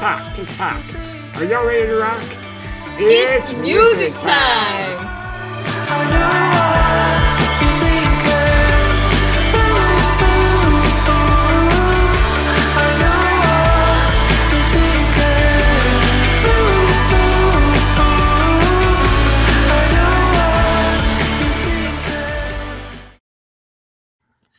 Tick-tock, tick-tock. Are y'all ready to rock? It's music time!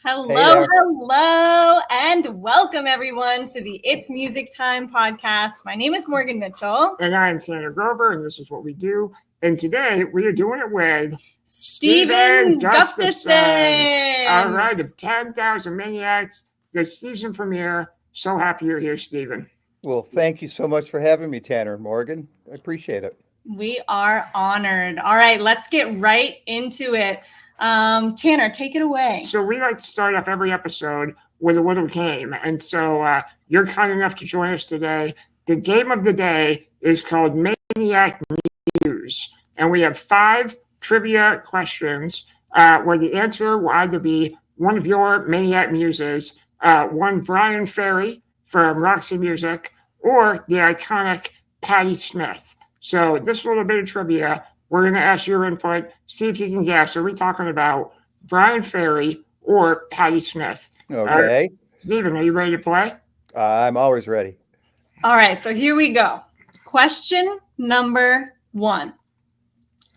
Hello, and welcome everyone to the It's Music Time podcast. My name is Morgan Mitchell. And I'm Tanner Grover, and this is what we do. And today we are doing it with Stephen Gustafson. All right, of 10,000 Maniacs, the season premiere. So happy you're here, Stephen. Well, thank you so much for having me, Tanner and Morgan. I appreciate it. We are honored. All right, let's get right into it. Tanner, take it away. So we like to start off every episode with a little game. And so you're kind enough to join us today. The game of the day is called Maniac Muse. And we have 5 trivia questions where the answer will either be one of your Maniac Muses, one Bryan Ferry from Roxy Music, or the iconic Patti Smith. So this little bit of trivia, we're going to ask your input, see if you can guess. Are we talking about Bryan Ferry or Patti Smith? Okay. Stephen, are you ready to play? I'm always ready. All right, so here we go. Question number 1.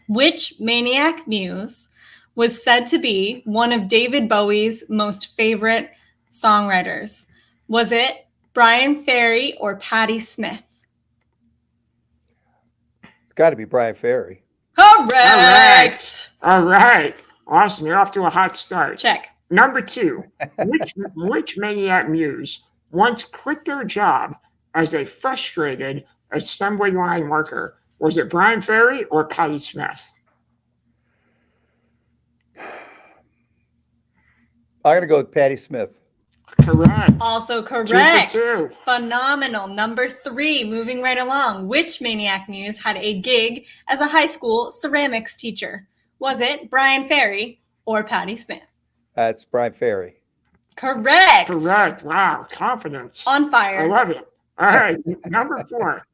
Which Maniac Muse was said to be one of David Bowie's most favorite songwriters? Was it Bryan Ferry or Patti Smith? It's got to be Bryan Ferry. Correct. All right. Awesome. You're off to a hot start. Check. Number 2. Which Maniac Muse once quit their job as a frustrated assembly line worker? Was it Bryan Ferry or Patti Smith? I'm going to go with Patti Smith. Correct. Also correct. 2 for 2. Phenomenal. Number 3, moving right along. Which Maniac Muse had a gig as a high school ceramics teacher? Was it Bryan Ferry or Patti Smith? That's Bryan Ferry. Correct. Correct. Wow. Confidence. On fire. I love it. All right. Number 4.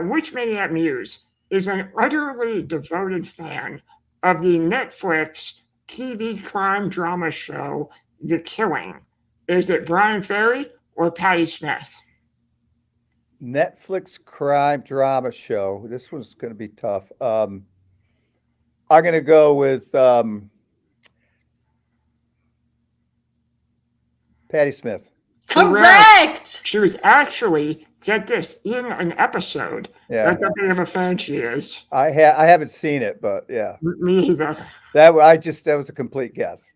Which Maniac Muse is an utterly devoted fan of the Netflix TV crime drama show, The Killing? Is it Bryan Ferry or Patti Smith? Netflix crime drama show. This one's going to be tough. I'm going to go with Patti Smith. Correct. She was actually, get this, in an episode. Yeah. That's how big of a fan she is. I haven't seen it, but yeah. Me either. That was a complete guess.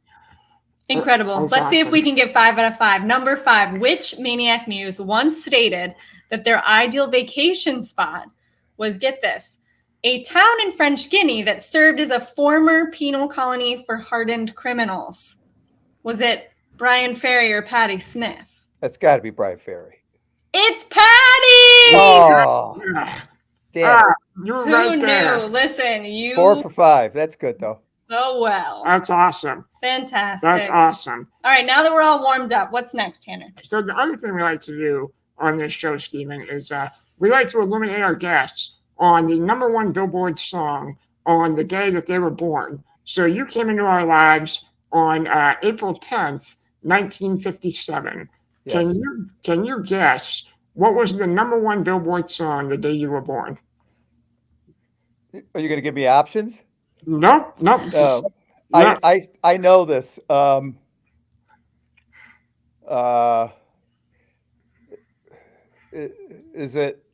Incredible. That's Let's see if awesome. we can get 5 out of 5. Number 5, which Maniac Muse once stated that their ideal vacation spot was, get this, a town in French Guiana that served as a former penal colony for hardened criminals? Was it Bryan Ferry or Patti Smith? That's got to be Bryan Ferry. It's Patti! Oh, Yeah. damn. You're Who right knew? there. Listen, you 4 for 5. That's good, though. so well. That's awesome. Fantastic. That's awesome. All right, now that we're all warmed up, what's next, Tanner? So the other thing we like to do on this show, Stephen, is we like to illuminate our guests on the number 1 Billboard song on the day that they were born. So you came into our lives on April 10th, 1957. Yes. Can you guess what was the number 1 Billboard song the day you were born? Are you going to give me options? Nope. I know this. Is it?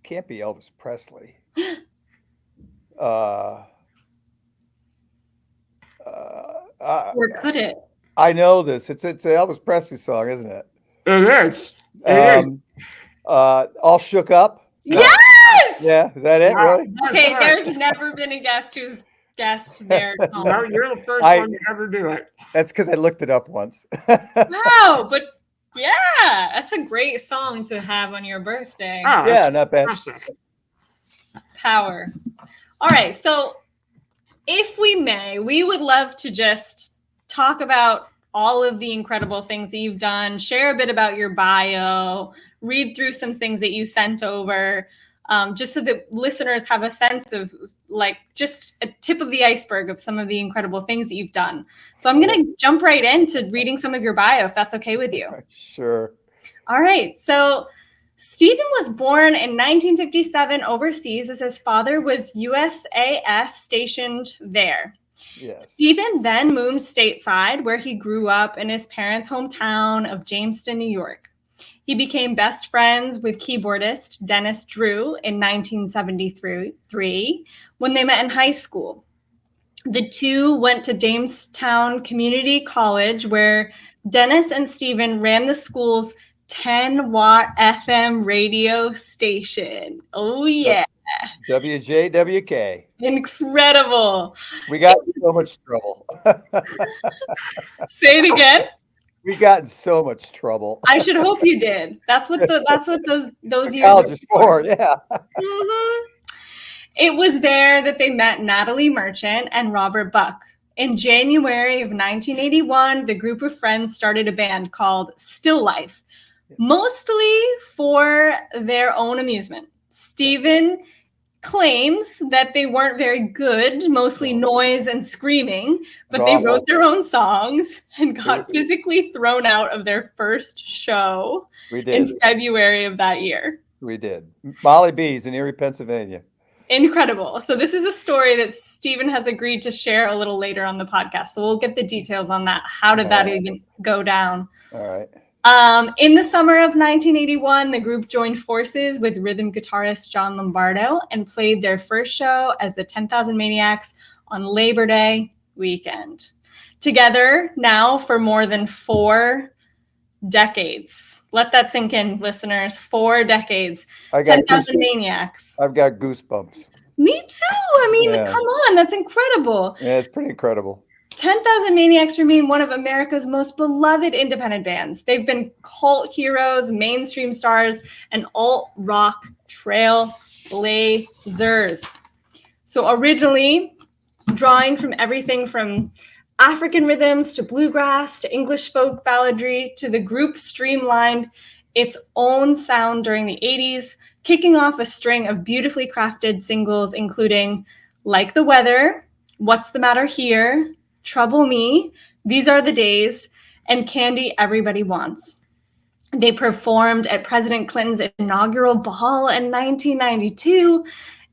Can't be Elvis Presley. Or could it? I know this. It's an Elvis Presley song, isn't it? It is. It is. All Shook Up. Yes! Yeah, is that it? Really? Okay, That's right. there's never been a guest who's guessed their song. No, you're the first I- one to ever do it. That's because I looked it up once. Wow, but yeah, that's a great song to have on your birthday. Oh, Yeah, that's not bad. classic. Power. All right, so if we may, we would love to just talk about all of the incredible things that you've done, share a bit about your bio, read through some things that you sent over, just so that listeners have a sense of like just a tip of the iceberg of some of the incredible things that you've done. So I'm going to jump right into reading some of your bio, if that's okay with you. Sure. All right. So Stephen was born in 1957 overseas as his father was USAF stationed there. Yes. Stephen then moved stateside where he grew up in his parents' hometown of Jamestown, New York. He became best friends with keyboardist Dennis Drew in 1973 when they met in high school. The two went to Jamestown Community College where Dennis and Stephen ran the school's 10-watt FM radio station. Oh, yeah. WJWK. Incredible. We got in so much trouble. Say it again. We got in so much trouble. I should hope you did. That's what those years college is for. Yeah. Mm-hmm. It was there that they met Natalie Merchant and Robert Buck. In January of 1981, the group of friends started a band called Still Life, mostly for their own amusement. Stephen claims that they weren't very good, mostly noise and screaming, but they wrote their own songs and got physically thrown out of their first show in February of that year. We did. Molly B's in Erie, Pennsylvania. Incredible. So this is a story that Stephen has agreed to share a little later on the podcast. So we'll get the details on that. How did that even go down? All right. In the summer of 1981, the group joined forces with rhythm guitarist John Lombardo and played their first show as the 10,000 Maniacs on Labor Day weekend. Together now for more than 4 decades. Let that sink in, listeners. 4 decades. 10,000 Maniacs. I've got goosebumps. Me too. I mean, come on. That's incredible. Yeah, it's pretty incredible. 10,000 Maniacs remain one of America's most beloved independent bands. They've been cult heroes, mainstream stars, and alt-rock trailblazers. So originally, drawing from everything from African rhythms to bluegrass to English folk balladry, to the group streamlined its own sound during the 80s, kicking off a string of beautifully crafted singles, including Like the Weather, What's the Matter Here, Trouble Me, These Are the Days, and Candy Everybody Wants. They performed at President Clinton's inaugural ball in 1992,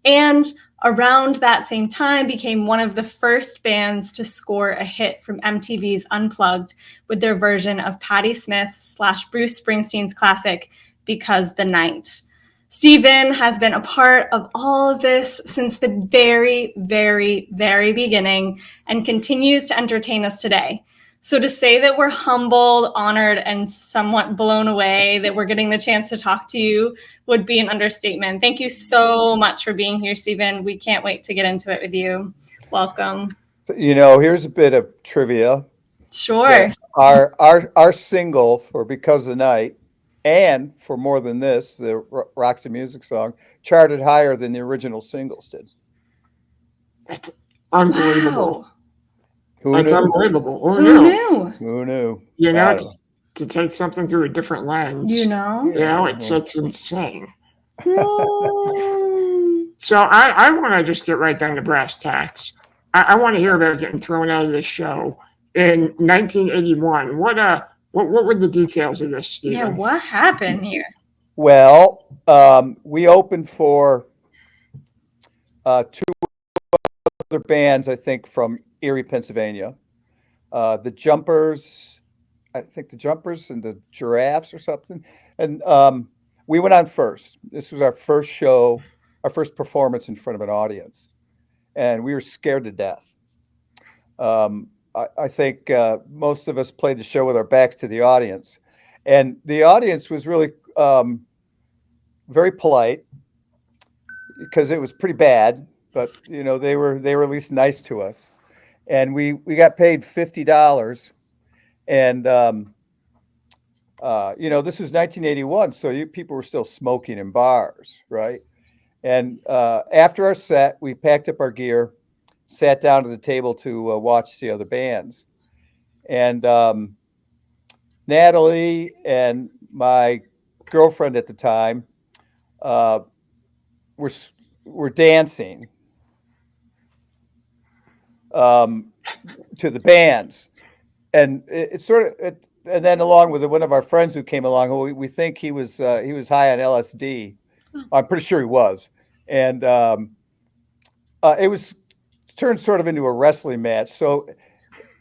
and around that same time became one of the first bands to score a hit from MTV's Unplugged with their version of Patti Smith / Bruce Springsteen's classic, Because the Night. Stephen has been a part of all of this since the very, very, very beginning and continues to entertain us today. So to say that we're humbled, honored, and somewhat blown away that we're getting the chance to talk to you would be an understatement. Thank you so much for being here, Stephen. We can't wait to get into it with you. Welcome. You know, here's a bit of trivia. Sure. Our single for Because the Night, and for More Than This, the Roxy Music song, charted higher than the original singles did. That's unbelievable. Wow. That's unbelievable. Who knew? You know, to take something through a different lens. You know, it's insane. So I want to just get right down to brass tacks. I want to hear about getting thrown out of this show in 1981. What were the details of this, Stephen? Yeah, what happened here? Well, we opened for 2 other bands, I think, from Erie, Pennsylvania. The Jumpers, I think the Jumpers and the Giraffes or something. And we went on first. This was our first show, our first performance in front of an audience. And we were scared to death. I think most of us played the show with our backs to the audience. And the audience was really very polite because it was pretty bad. But, you know, they were at least nice to us. And we got paid $50. And, you know, this was 1981. So people were still smoking in bars, right? And after our set, we packed up our gear, sat down to the table to watch the other bands. And Natalie and my girlfriend at the time were dancing to the bands, and and then along with one of our friends who came along, who we think he was high on LSD. I'm pretty sure he was, and it was turned sort of into a wrestling match. So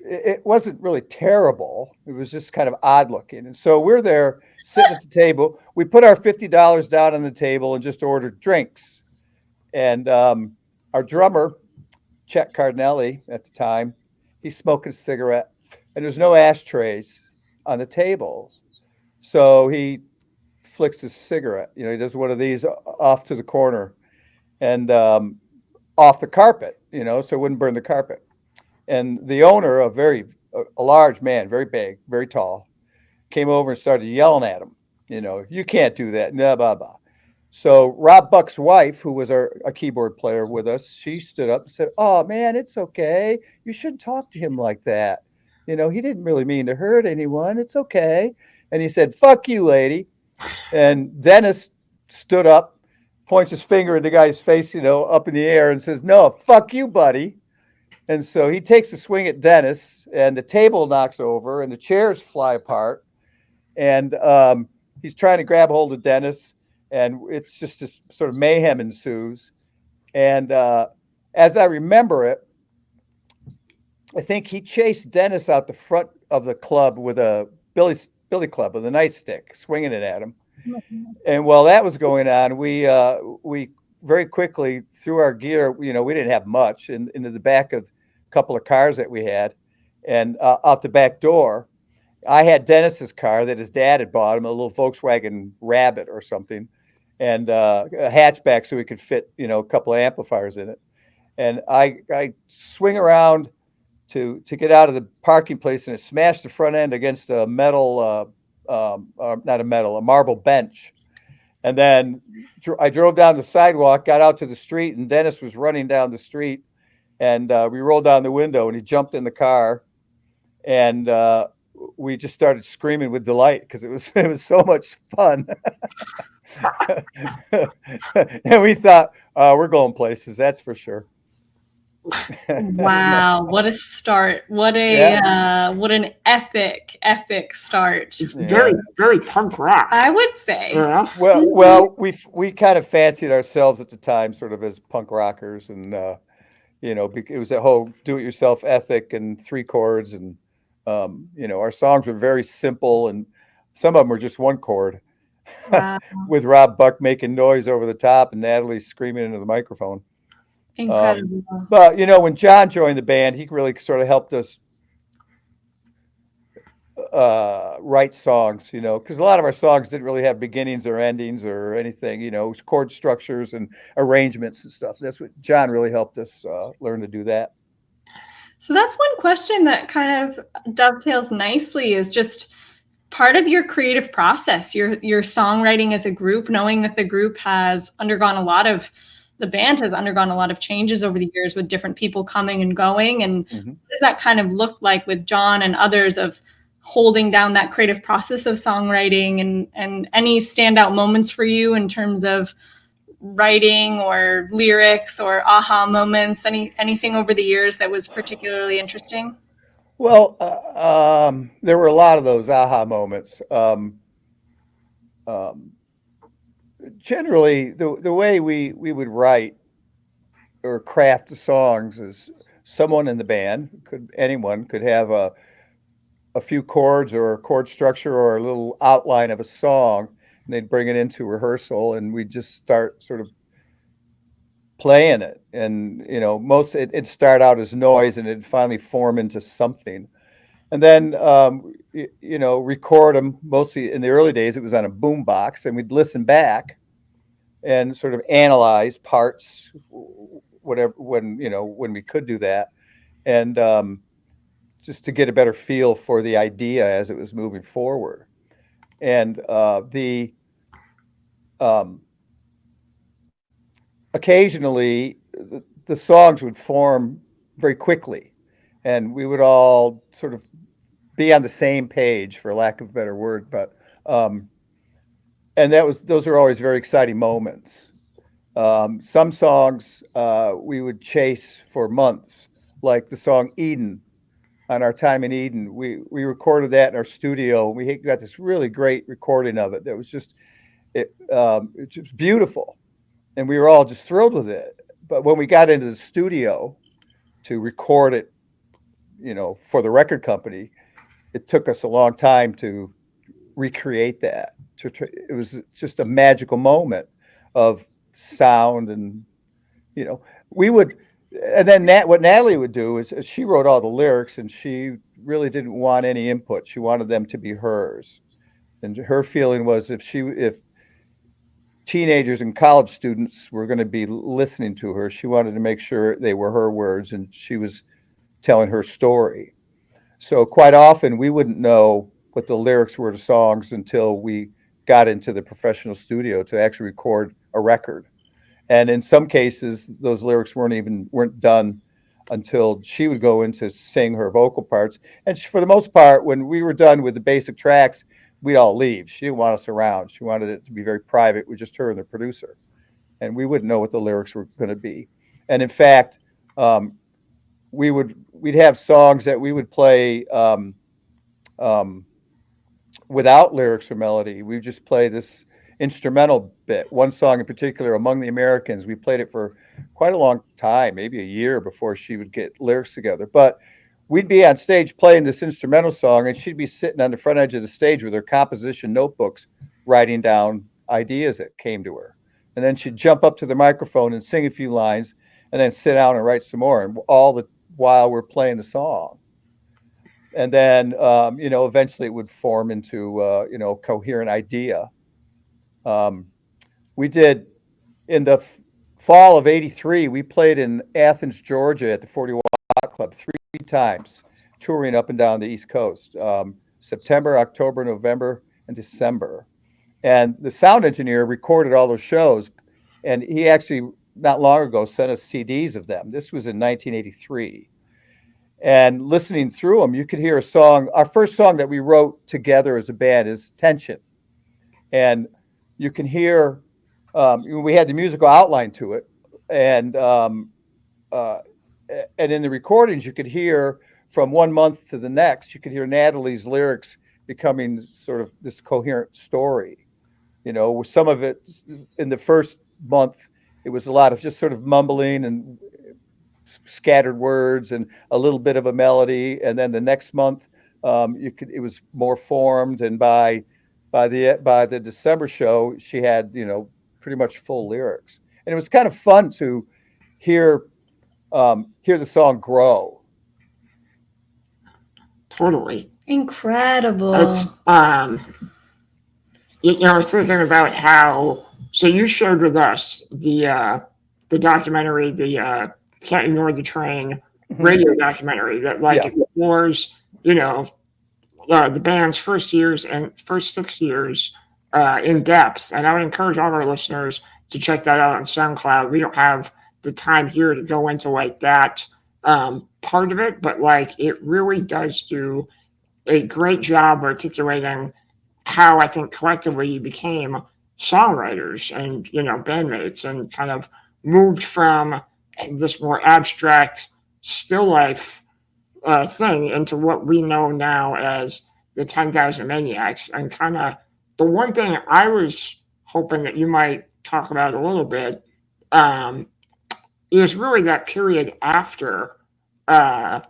it wasn't really terrible. It was just kind of odd looking. And so we're there sitting at the table. We put our $50 down on the table and just ordered drinks. And our drummer, Chet Cardinelli at the time, he's smoking a cigarette, and there's no ashtrays on the tables. So he flicks his cigarette. You know, he does one of these off to the corner and off the carpet, you know, so it wouldn't burn the carpet. And the owner, a large man, very big, very tall, came over and started yelling at him. You know, you can't do that. Blah, blah, blah. So Rob Buck's wife, who was a keyboard player with us, she stood up and said, "Oh, man, it's okay. You shouldn't talk to him like that. You know, he didn't really mean to hurt anyone. It's okay." And he said, "Fuck you, lady." And Dennis stood up, points his finger at the guy's face, you know, up in the air and says, "No, fuck you, buddy." And so he takes a swing at Dennis, and the table knocks over, and the chairs fly apart. And he's trying to grab hold of Dennis, and it's just this sort of mayhem ensues. And as I remember it, I think he chased Dennis out the front of the club with a billy club with a nightstick, swinging it at him. And while that was going on, we very quickly threw our gear. You know, we didn't have much into the back of a couple of cars that we had, and out the back door, I had Dennis's car that his dad had bought him, a little Volkswagen Rabbit or something, and a hatchback so we could fit, you know, a couple of amplifiers in it. And I swing around to get out of the parking place, and it smashed the front end against a metal, a marble bench. And then I drove down the sidewalk, got out to the street, and Dennis was running down the street. And we rolled down the window, and he jumped in the car, and we just started screaming with delight because it was so much fun. And we thought, we're going places, that's for sure. Wow, what a start. What an epic start. It's very punk rock, I would say. Yeah. Well, we kind of fancied ourselves at the time sort of as punk rockers, and you know, it was that whole do-it-yourself ethic and 3 chords, and you know, our songs were very simple, and some of them were just 1 chord. Wow. With Rob Buck making noise over the top and Natalie screaming into the microphone. Incredible. But you know, when John joined the band, he really sort of helped us write songs, you know, because a lot of our songs didn't really have beginnings or endings or anything, you know, it was chord structures and arrangements and stuff. That's what John really helped us learn to do that. So that's one question that kind of dovetails nicely, is just part of your creative process, your songwriting as a group, knowing that the band has undergone a lot of changes over the years with different people coming and going. And what does that kind of look like with John and others of holding down that creative process of songwriting, and any standout moments for you in terms of writing or lyrics or aha moments, anything over the years that was particularly interesting? Well, there were a lot of those aha moments. Generally, the way we would write or craft the songs is someone in the band, anyone could have a few chords or a chord structure or a little outline of a song, and they'd bring it into rehearsal, and we'd just start sort of playing it. And you know, it'd start out as noise, and it'd finally form into something. And then you know, record them. Mostly in the early days, it was on a boom box, and we'd listen back and sort of analyze parts, whatever, when we could do that, and just to get a better feel for the idea as it was moving forward. And occasionally the songs would form very quickly, and we would all sort of be on the same page, for lack of a better word. But and those are always very exciting moments. Some songs we would chase for months, like the song Eden. On our time in Eden, we recorded that in our studio. We got this really great recording of it that was just it's just beautiful, and we were all just thrilled with it. But when we got into the studio to record it, for the record company, it took us a long time to recreate that. It was just a magical moment of sound, and we would, and then what Natalie would do is she wrote all the lyrics, and she really didn't want any input. She wanted them to be hers, and her feeling was if teenagers and college students were going to be listening to her, she wanted to make sure they were her words and she was telling her story. So quite often we wouldn't know what the lyrics were to songs until we got into the professional studio to actually record a record. And in some cases, those lyrics weren't done until she would go in to sing her vocal parts. And for the most part, when we were done with the basic tracks, we'd all leave. She didn't want us around. She wanted it to be very private with just her and the producer. And we wouldn't know what the lyrics were going to be. And in fact, we'd have songs that we would play without lyrics or melody. We just play this instrumental bit. One song in particular, Among the Americans, we played it for quite a long time, maybe a year before she would get lyrics together. But we'd be on stage playing this instrumental song, and she'd be sitting on the front edge of the stage with her composition notebooks, writing down ideas that came to her. And then she'd jump up to the microphone and sing a few lines, and then sit down and write some more, and all the while we're playing the song. And then, eventually it would form into, a coherent idea. We did, in the fall of '83, we played in Athens, Georgia at the 40 Watt Club 3 times, touring up and down the East Coast, September, October, November, and December. And the sound engineer recorded all those shows, and he actually, not long ago, sent us CDs of them. This was in 1983. And listening through them, you could hear a song. Our first song that we wrote together as a band is Tension. And you can hear, we had the musical outline to it. And in the recordings, you could hear from 1 month to the next, you could hear Natalie's lyrics becoming sort of this coherent story. With some of it in the first month, it was a lot of just sort of mumbling and scattered words and a little bit of a melody. And then the next month, it was more formed. And by the December show, she had, pretty much full lyrics. And it was kind of fun to hear the song grow. Totally. Incredible. It's I was thinking about how, so you shared with us the documentary, the Can't Ignore the Train radio documentary that explores, the band's first 6 years in depth. And I would encourage all of our listeners to check that out on SoundCloud. We don't have the time here to go into that part of it, but it really does do a great job articulating how I think collectively you became songwriters and, bandmates, and kind of moved from this more abstract still life thing into what we know now as the 10,000 Maniacs. And kind of the one thing I was hoping that you might talk about a little bit is really that period after Can't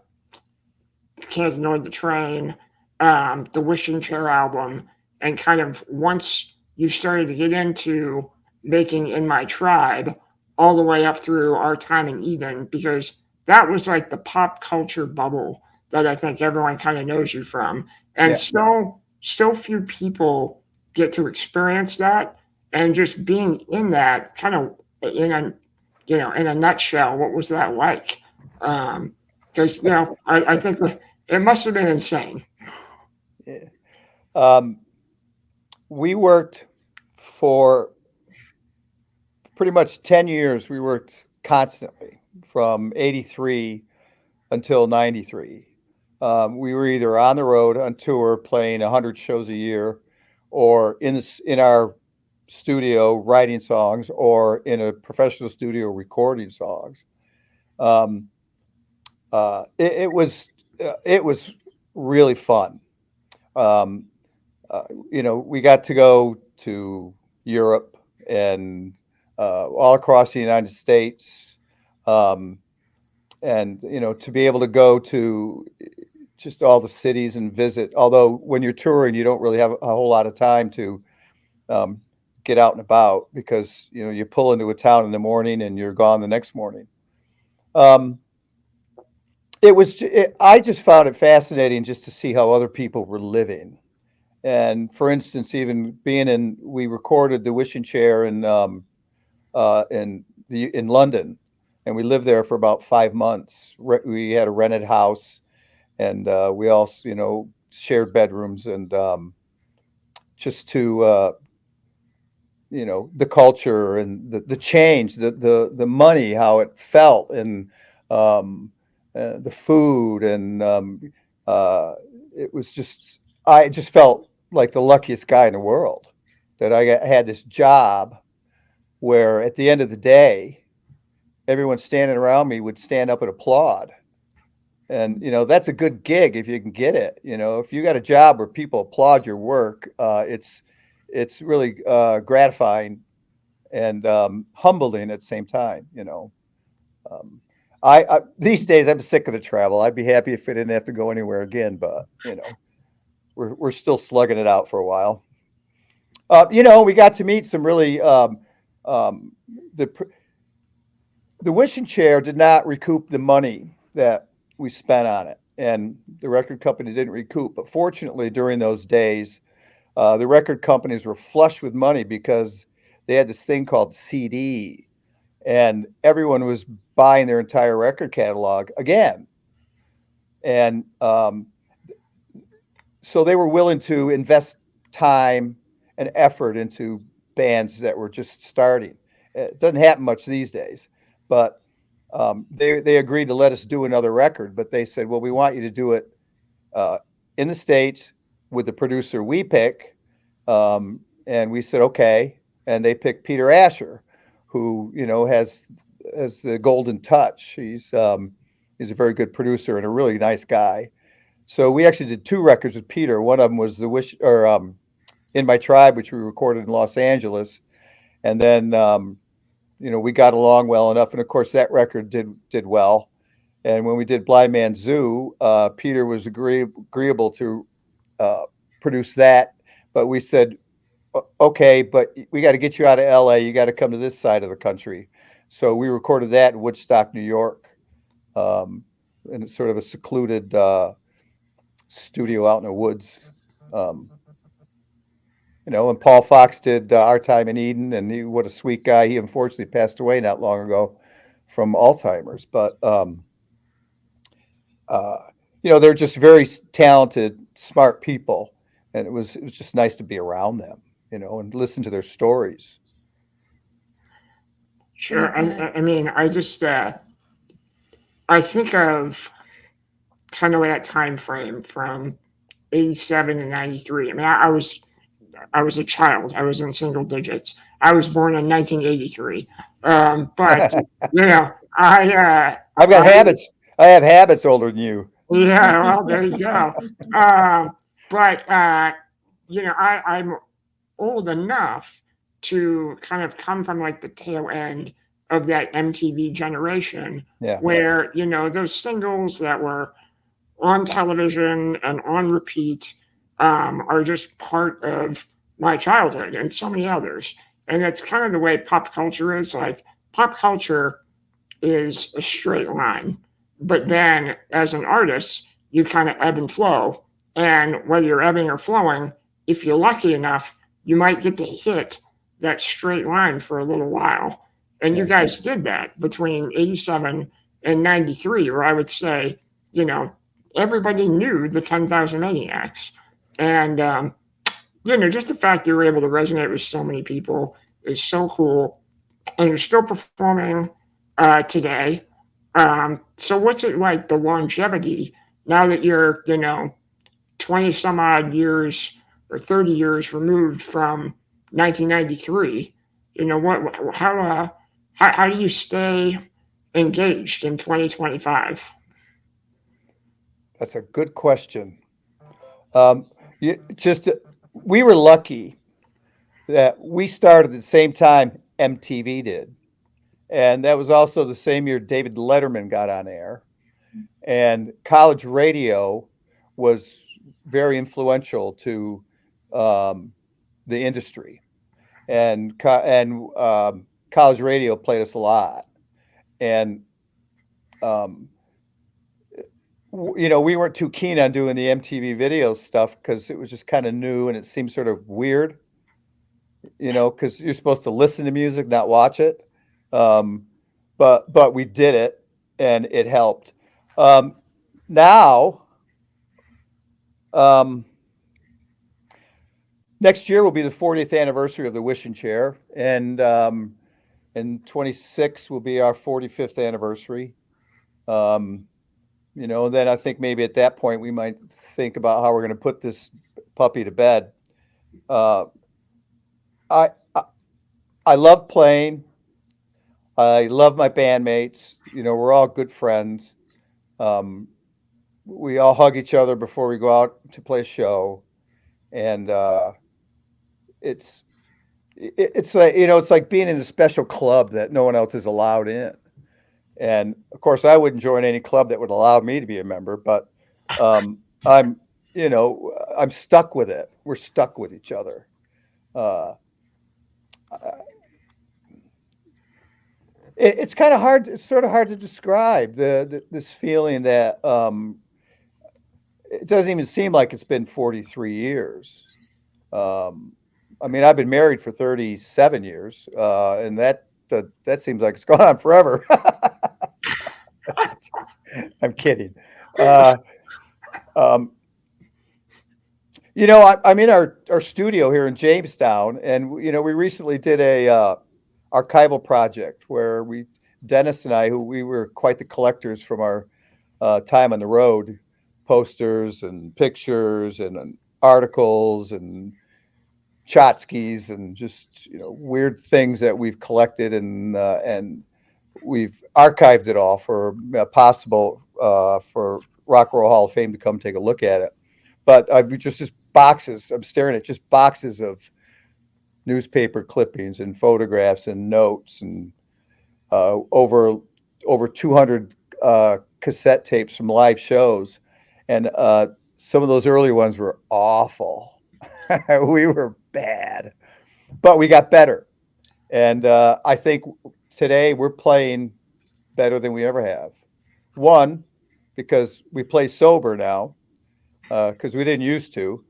Ignore the Train, the Wishing Chair album, and kind of once you started to get into making In My Tribe, all the way up through Our Time in Eden, because that was like the pop culture bubble that I think everyone kind of knows you from. And so few people get to experience that, and just being in that kind of in a nutshell, what was that like? Because, I think it must have been insane. We worked for pretty much 10 years. We worked constantly from '83 until '93. We were either on the road on tour playing 100 shows a year, or in our studio writing songs or in a professional studio recording songs. It was really fun. Um, we got to go to Europe and all across the United States, and to be able to go to just all the cities and visit. Although when you're touring, you don't really have a whole lot of time to get out and about because you pull into a town in the morning and you're gone the next morning. I just found it fascinating just to see how other people were living. And for instance, even we recorded the Wishing Chair in London, and we lived there for about 5 months. We had a rented house, and we also, shared bedrooms, and just to, the culture and the change, the money, how it felt, and the food, and it was just, I just felt like the luckiest guy in the world that I had this job where at the end of the day, everyone standing around me would stand up and applaud. And, that's a good gig if you can get it. If you got a job where people applaud your work, it's really gratifying and humbling at the same time. I these days I'm sick of the travel. I'd be happy if I didn't have to go anywhere again, but we're still slugging it out for a while. We got to meet some really the Wishing Chair did not recoup the money that we spent on it, and the record company didn't recoup. But fortunately, during those days, the record companies were flush with money because they had this thing called CD, and everyone was buying their entire record catalog again. And so they were willing to invest time and effort into bands that were just starting. It doesn't happen much these days, but they agreed to let us do another record. But they said, well, we want you to do it in the States with the producer we pick. And we said, okay. And they picked Peter Asher, who, has the golden touch. He's a very good producer and a really nice guy. So we actually did 2 records with Peter. One of them was In My Tribe, which we recorded in Los Angeles. And then, we got along well enough. And of course, that record did well. And when we did Blind Man Zoo, Peter was agreeable to produce that. But we said, okay, but we got to get you out of LA. You got to come to this side of the country. So we recorded that in Woodstock, New York, in sort of a secluded studio out in the woods. And Paul Fox did Our Time in Eden, and what a sweet guy. He unfortunately passed away not long ago from Alzheimer's. But they're just very talented, smart people, and it was just nice to be around them, and listen to their stories. Sure. I mean, I just I think of kind of that time frame from 87 to 93. I mean, I was a child. I was in single digits. I was born in 1983. But I've got habits. I have habits older than you. Yeah, well, there you go. But I'm old enough to kind of come from like the tail end of that MTV generation, where those singles that were on television and on repeat are just part of my childhood and so many others. And that's kind of the way pop culture is. Like, pop culture is a straight line, but then as an artist, you kind of ebb and flow. And whether you're ebbing or flowing, if you're lucky enough, you might get to hit that straight line for a little while. And you guys did that between 87 and 93, where I would say, everybody knew the 10,000 Maniacs. And, just the fact that you were able to resonate with so many people is so cool. And you're still performing today. So what's it like, the longevity, now that you're, 20 some odd years or 30 years removed from, 1993. You know, how do you stay engaged in 2025? That's a good question. We were lucky that we started at the same time MTV did. And that was also the same year David Letterman got on air. And college radio was very influential to the industry. And college radio played us a lot. And, we weren't too keen on doing the MTV video stuff because it was just kind of new and it seemed sort of weird, because you're supposed to listen to music, not watch it. But we did it and it helped. Now, next year will be the 40th anniversary of the Wishing Chair, and 26 will be our 45th anniversary. Then I think maybe at that point we might think about how we're going to put this puppy to bed. I love playing. I love my bandmates. We're all good friends. We all hug each other before we go out to play a show, and it's like it's like being in a special club that no one else is allowed in. And of course, I wouldn't join any club that would allow me to be a member. But I'm stuck with it. We're stuck with each other. It's kind of hard. It's sort of hard to describe this feeling that it doesn't even seem like it's been 43 years. I mean, I've been married for 37 years, and that seems like it's gone on forever. I'm kidding. I'm in our studio here in Jamestown, and we recently did a archival project where Dennis and I, who we were quite the collectors from our time on the road, posters and pictures and articles and tchotchkes and just weird things that we've collected and we've archived it all for possible for Rock and Roll Hall of Fame to come take a look at it. But just boxes. I'm staring at just boxes of newspaper clippings and photographs and notes and over 200 cassette tapes from live shows. And some of those early ones were awful. We were bad, but we got better. And I think today we're playing better than we ever have. One, because we play sober now, because we didn't used to,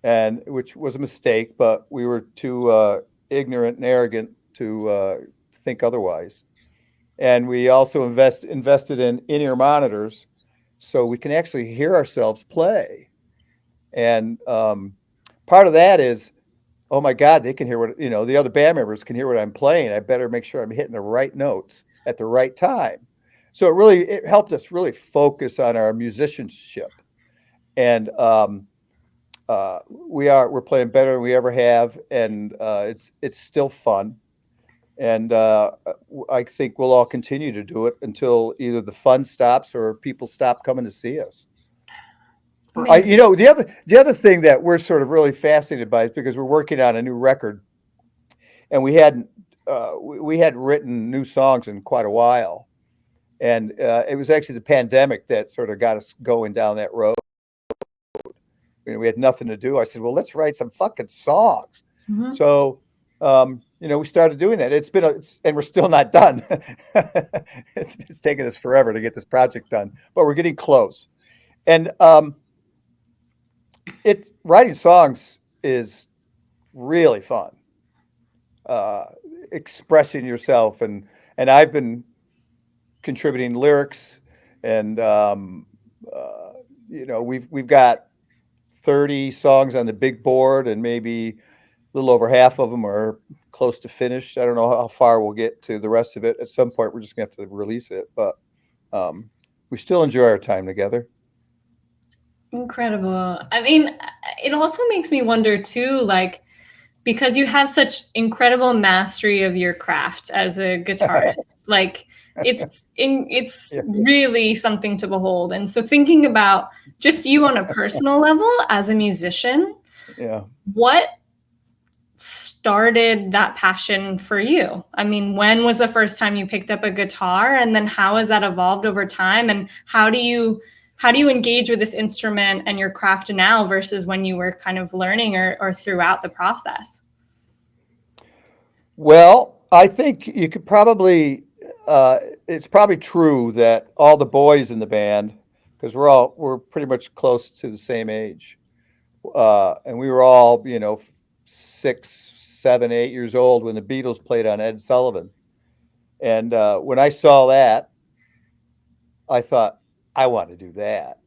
and which was a mistake, but we were too ignorant and arrogant to think otherwise. And we also invested in in-ear monitors so we can actually hear ourselves play. And part of that is, oh my God, they can hear what, the other band members can hear what I'm playing. I better make sure I'm hitting the right notes at the right time. So it helped us really focus on our musicianship. And we're playing better than we ever have. And it's still fun. And I think we'll all continue to do it until either the fun stops or people stop coming to see us. The other thing that we're sort of really fascinated by is because we're working on a new record, and we hadn't written new songs in quite a while, and it was actually the pandemic that sort of got us going down that road. We had nothing to do. I said, well, let's write some fucking songs. Mm-hmm. So we started doing that. And we're still not done. It's taken us forever to get this project done, but we're getting close. And writing songs is really fun. Expressing yourself, and I've been contributing lyrics, and we've got 30 songs on the big board, and maybe a little over half of them are close to finished. I don't know how far we'll get to the rest of it. At some point, we're just gonna have to release it, but we still enjoy our time together. Incredible. I mean, it also makes me wonder too, like, because you have such incredible mastery of your craft as a guitarist. Like it's really something to behold. And so thinking about just you on a personal level as a musician, what started that passion for you? I mean, when was the first time you picked up a guitar, and then how has that evolved over time, and how do you engage with this instrument and your craft now versus when you were kind of learning or throughout the process? Well, I think you could probably it's probably true that all the boys in the band, because we're pretty much close to the same age, and we were all 6, 7, 8 years old when the Beatles played on Ed Sullivan. And when I saw that, I thought, I want to do that.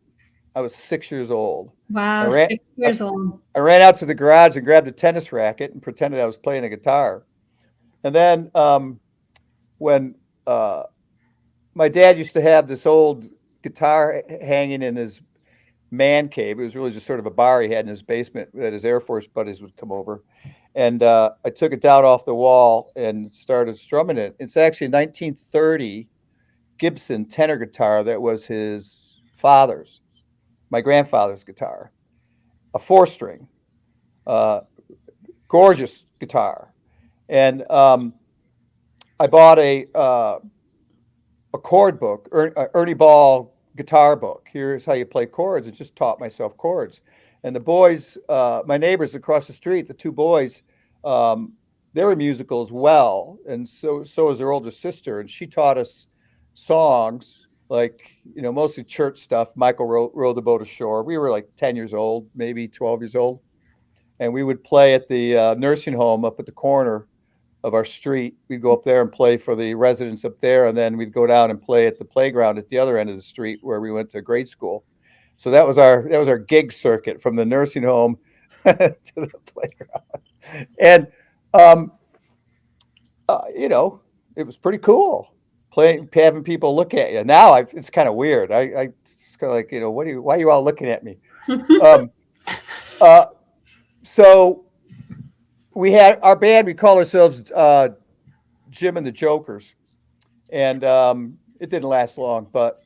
I was 6 years old. Wow, 6 years old. I ran out to the garage and grabbed a tennis racket and pretended I was playing a guitar. And then when my dad used to have this old guitar hanging in his man cave. It was really just sort of a bar he had in his basement that his Air Force buddies would come over. And I took it down off the wall and started strumming it. It's actually a 1930 Gibson tenor guitar that was his father's, my grandfather's guitar, a 4-string, gorgeous guitar. And I bought a chord book, Ernie Ball guitar book. Here's how you play chords. And just taught myself chords. And the boys, my neighbors across the street, the two boys, they were musical as well. And so was their older sister. And she taught us songs like, mostly church stuff. Michael rowed the boat ashore. We were like 10 years old, maybe 12 years old. And we would play at the nursing home up at the corner of our street. We'd go up there and play for the residents up there. And then we'd go down and play at the playground at the other end of the street where we went to grade school. So that was our gig circuit from the nursing home to the playground. And, it was pretty cool having people look at you. Now it's kind of weird. I it's kind of like, why are you all looking at me? So we had our band, we call ourselves Jim and the Jokers. And it didn't last long, but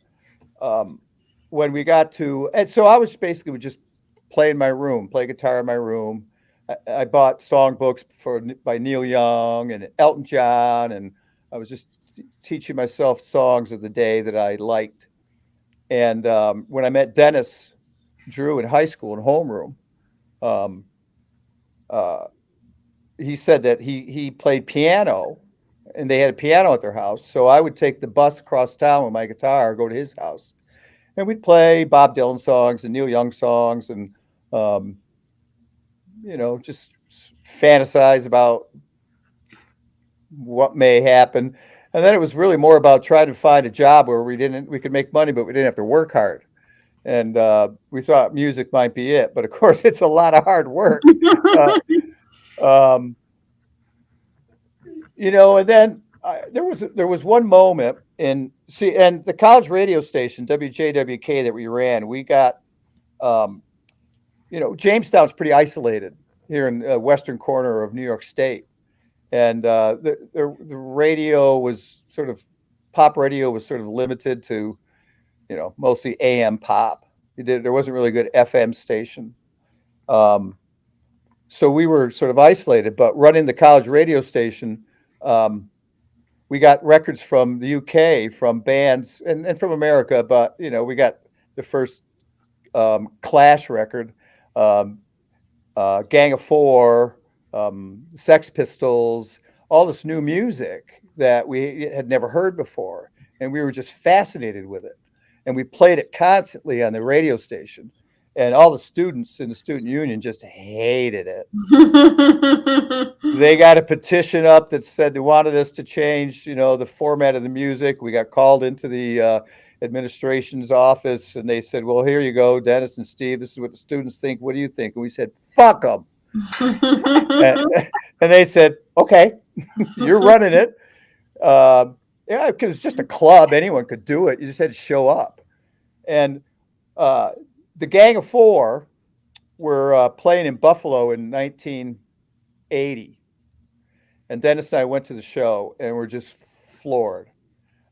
when we got to, and so I was basically just play guitar in my room. I bought songbooks by Neil Young and Elton John, and I was just teaching myself songs of the day that I liked. And when I met Dennis Drew in high school in homeroom, he said that he played piano, and they had a piano at their house. So I would take the bus across town with my guitar, go to his house, and we'd play Bob Dylan songs and Neil Young songs, and just fantasize about what may happen. And then it was really more about trying to find a job where we could make money, but we didn't have to work hard. And we thought music might be it, but of course it's a lot of hard work. And then there was one moment and the college radio station, WJWK, that we ran, we got, Jamestown's pretty isolated here in the western corner of New York State. And the radio was pop radio was sort of limited to, mostly AM pop. There wasn't really a good FM station. So we were sort of isolated, but running the college radio station, we got records from the UK, from bands and from America, but, we got the first Clash record, Gang of Four, Sex Pistols, all this new music that we had never heard before. And we were just fascinated with it. And we played it constantly on the radio station. And all the students in the student union just hated it. They got a petition up that said they wanted us to change, the format of the music. We got called into the administration's office, and they said, well, here you go, Dennis and Steve, this is what the students think. What do you think? And we said, fuck them. and they said, okay, you're running it. It was just a club. Anyone could do it. You just had to show up. And the Gang of Four were playing in Buffalo in 19 80. And Dennis and I went to the show and were just floored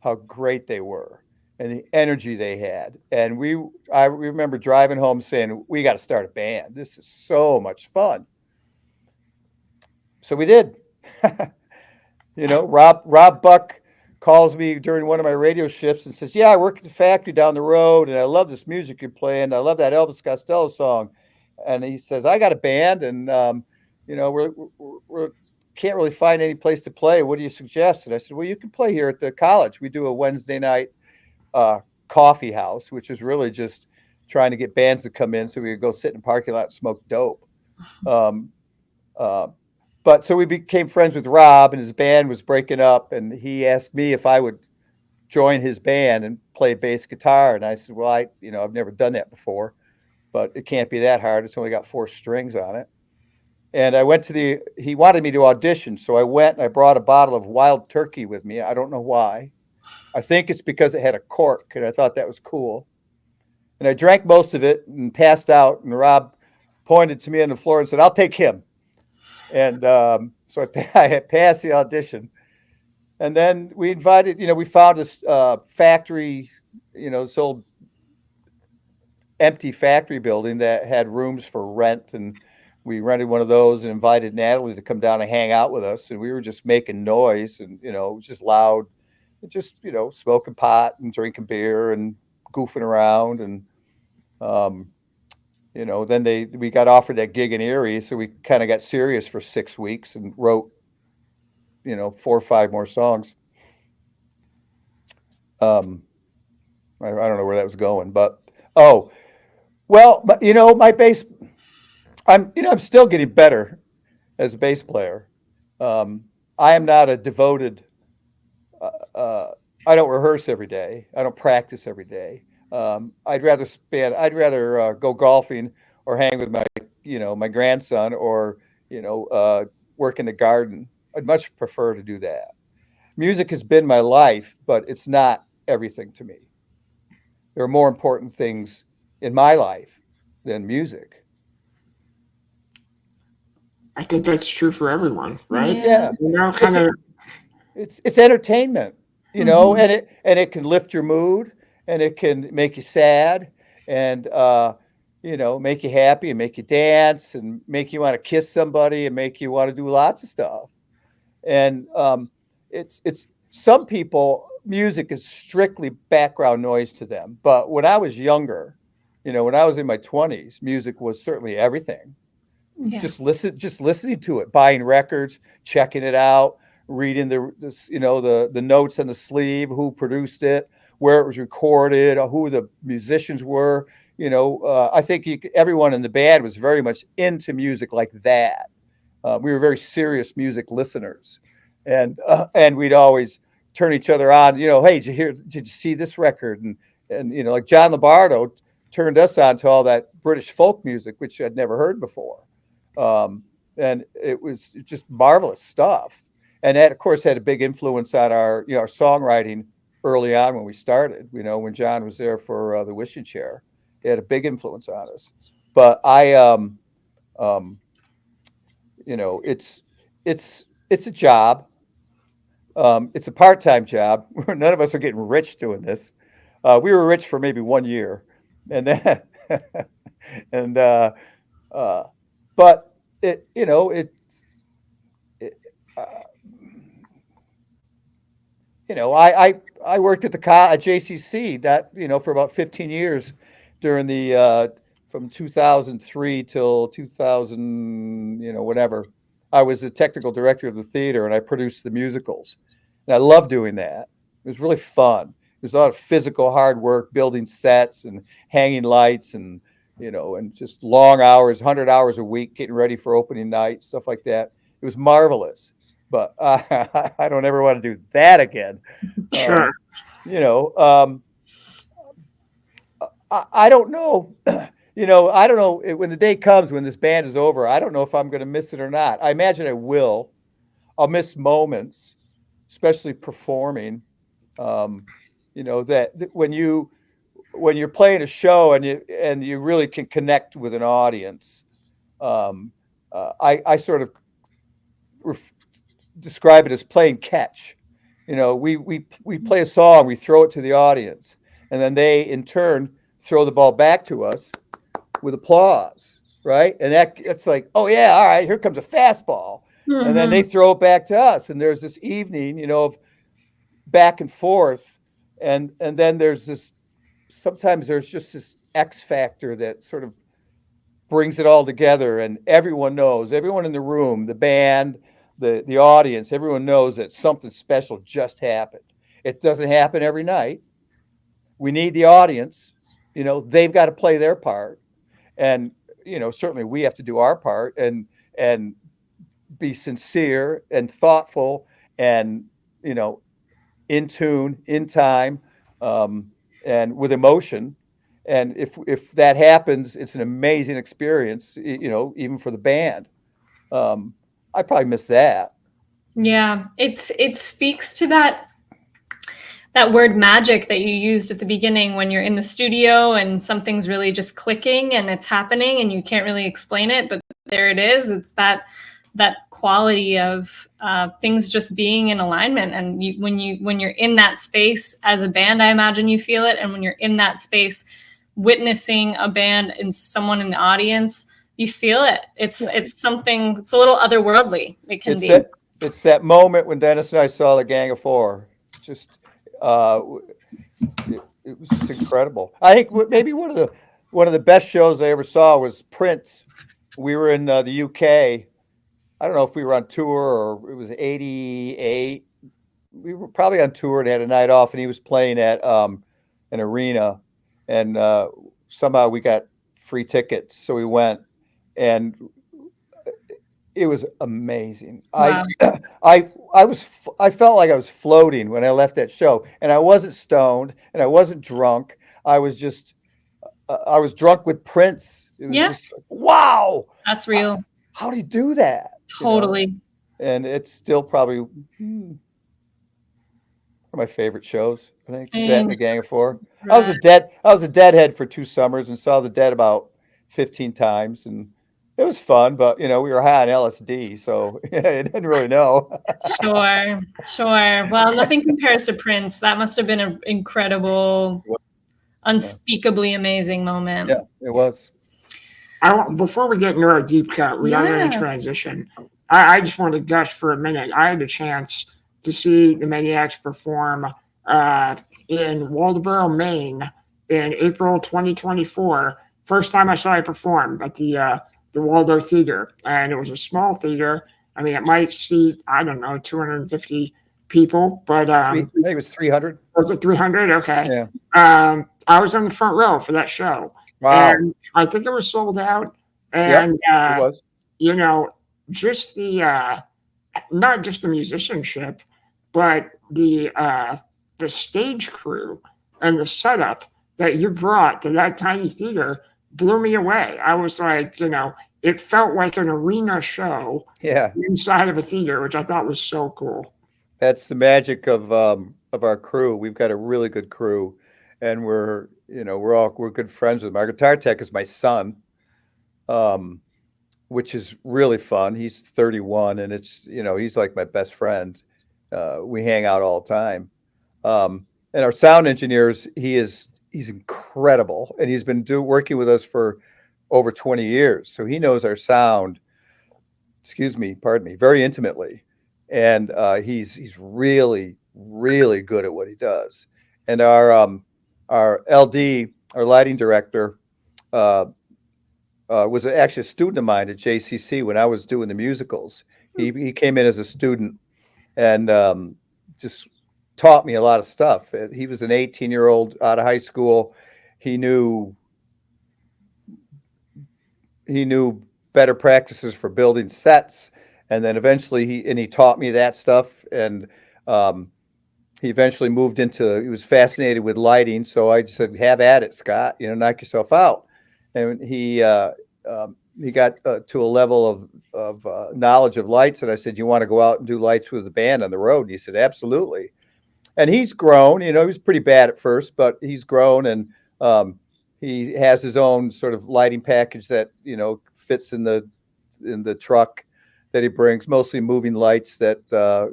how great they were and the energy they had. And I remember driving home saying, we got to start a band. This is so much fun. So we did. Rob Buck calls me during one of my radio shifts and says, yeah, I work at the factory down the road and I love this music you're playing. I love that Elvis Costello song. And he says, I got a band and, we're can't really find any place to play. What do you suggest? And I said, well, you can play here at the college. We do a Wednesday night coffee house, which is really just trying to get bands to come in so we could go sit in the parking lot and smoke dope. But so we became friends with Rob, and his band was breaking up, and he asked me if I would join his band and play bass guitar. And I said, well, I've never done that before, but it can't be that hard. It's only got 4 strings on it. And I went he wanted me to audition. So I went and I brought a bottle of wild turkey with me. I don't know why. I think it's because it had a cork and I thought that was cool. And I drank most of it and passed out. And Rob pointed to me on the floor and said, I'll take him. And so I had passed the audition. And then we invited, we found this factory, this old empty factory building that had rooms for rent. And we rented one of those and invited Natalie to come down and hang out with us. And we were just making noise and, it was just loud, and just, smoking pot and drinking beer and goofing around. And, then we got offered that gig in Erie. So we kind of got serious for 6 weeks and wrote, 4 or 5 more songs. I don't know where that was going, but, my bass, I'm still getting better as a bass player. I am not a devoted, I don't rehearse every day. I don't practice every day. I'd rather go golfing or hang with my grandson or, work in the garden. I'd much prefer to do that. Music has been my life, but it's not everything to me. There are more important things in my life than music. I think that's true for everyone, right? Yeah. It's entertainment, and it can lift your mood and it can make you sad and make you happy and make you dance and make you want to kiss somebody and make you want to do lots of stuff. And it's some people, music is strictly background noise to them. But when I was younger, when I was in my 20s, music was certainly everything. Yeah. Just listening to it, buying records, checking it out, reading the notes on the sleeve, who produced it, where it was recorded, who the musicians were. I think everyone in the band was very much into music like that. We were very serious music listeners, and we'd always turn each other on. Hey, did you see this record? And like John Lombardo turned us on to all that British folk music, which I'd never heard before. And it was just marvelous stuff. And that, of course, had a big influence on our songwriting early on when we started. When John was there for the Wishing Chair, it had a big influence on us. But it's a job. It's a part-time job. None of us are getting rich doing this. We were rich for maybe 1 year, and then but I worked at at JCC for about 15 years during the from 2003 till 2000 whatever. I was the technical director of the theater and I produced the musicals, and I loved doing that. It was really fun. There's a lot of physical hard work, building sets and hanging lights and and just long hours, 100 hours a week, getting ready for opening night, stuff like that. It was marvelous, but I don't ever want to do that again. Sure. I don't know. I don't know when the day comes when this band is over. I don't know if I'm going to miss it or not. I imagine I will. I'll miss moments, especially performing. That when you're playing a show and you really can connect with an audience. I sort of describe it as playing catch. We play a song, we throw it to the audience, and then they in turn throw the ball back to us with applause, right? And it's like, oh yeah, all right, here comes a fastball, and then they throw it back to us, and there's this evening, of back and forth, and then there's this. Sometimes there's just this X factor that sort of brings it all together, and everyone knows, everyone in the room, the band, the audience, everyone knows that something special just happened. It doesn't happen every night. We need the audience. They've got to play their part, and certainly we have to do our part and be sincere and thoughtful and in tune, in time, and with emotion. And if that happens, it's an amazing experience, even for the band. I probably miss that. Yeah, it speaks to that word magic that you used at the beginning when you're in the studio and something's really just clicking and it's happening and you can't really explain it, but there it is. It's that quality of things just being in alignment. And when you're in that space as a band, I imagine you feel it. And when you're in that space, witnessing a band and someone in the audience, you feel it. It's something. It's a little otherworldly. It can be. It's that moment when Dennis and I saw the Gang of Four. Just it was just incredible. I think maybe one of the best shows I ever saw was Prince. We were in the UK. I don't know if we were on tour or it was '88. We were probably on tour and had a night off, and he was playing at an arena, and somehow we got free tickets, so we went, and it was amazing. Wow. I felt like I was floating when I left that show, and I wasn't stoned and I wasn't drunk. I was just I was drunk with Prince. It was just like, wow, that's real. How do you do that? Totally. And it's still probably one of my favorite shows. I think that and the Gang of Four. Right. I was a Deadhead for 2 summers and saw the Dead about 15 times, and it was fun, but we were high on LSD, so I didn't really know. Sure. Well, nothing compares to Prince. That must have been an incredible, unspeakably amazing moment. Yeah, it was. Before we get into our deep cut, we are going to transition. I just wanted to gush for a minute. I had a chance to see the Maniacs perform in Waldoboro, Maine in April 2024. First time I saw it perform at the Waldo Theater, and it was a small theater. I mean, it might seat, I don't know, 250 people, but I think it was 300. Was it 300? Okay. Yeah. I was on the front row for that show. Wow. And I think it was sold out. And it was. Just the not just the musicianship, but the stage crew and the setup that you brought to that tiny theater blew me away. I was like, it felt like an arena show inside of a theater, which I thought was so cool. That's the magic of our crew. We've got a really good crew, and we're good friends with them. Our guitar tech is my son, which is really fun. He's 31, and it's he's like my best friend. We hang out all the time. And our sound engineers, he's incredible, and he's been working with us for over 20 years. So he knows our sound, very intimately. And he's really, really good at what he does. And our LD, our lighting director, was actually a student of mine at JCC when I was doing the musicals. He came in as a student and just taught me a lot of stuff. He was an 18-year-old out of high school. He knew better practices for building sets, and then eventually he taught me that stuff. And he eventually moved into. He was fascinated with lighting, so I just said, "Have at it, Scott. Knock yourself out." And he got to a level of knowledge of lights, and I said, "You want to go out and do lights with the band on the road?" And he said, "Absolutely." And he's grown. He was pretty bad at first, but he's grown, and he has his own sort of lighting package that fits in the truck that he brings, mostly moving lights that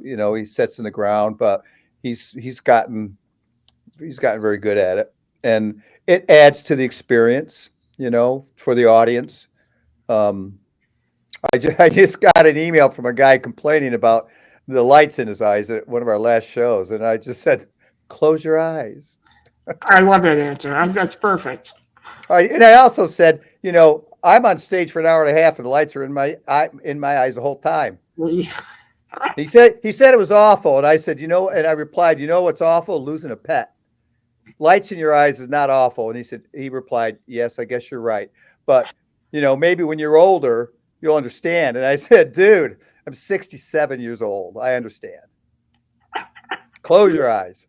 he sets in the ground, but he's gotten very good at it, and it adds to the experience, for the audience. I just got an email from a guy complaining about the lights in his eyes at one of our last shows, and I just said, "Close your eyes." I love that answer. That's perfect. All right, and I also said, I'm on stage for an hour and a half, and the lights are in my eyes the whole time. He said it was awful, and I said, and I replied, what's awful? Losing a pet. Lights in your eyes is not awful. And he replied, yes, I guess you're right, but maybe when you're older, you'll understand. And I said, dude, I'm 67 years old. I understand. Close your eyes.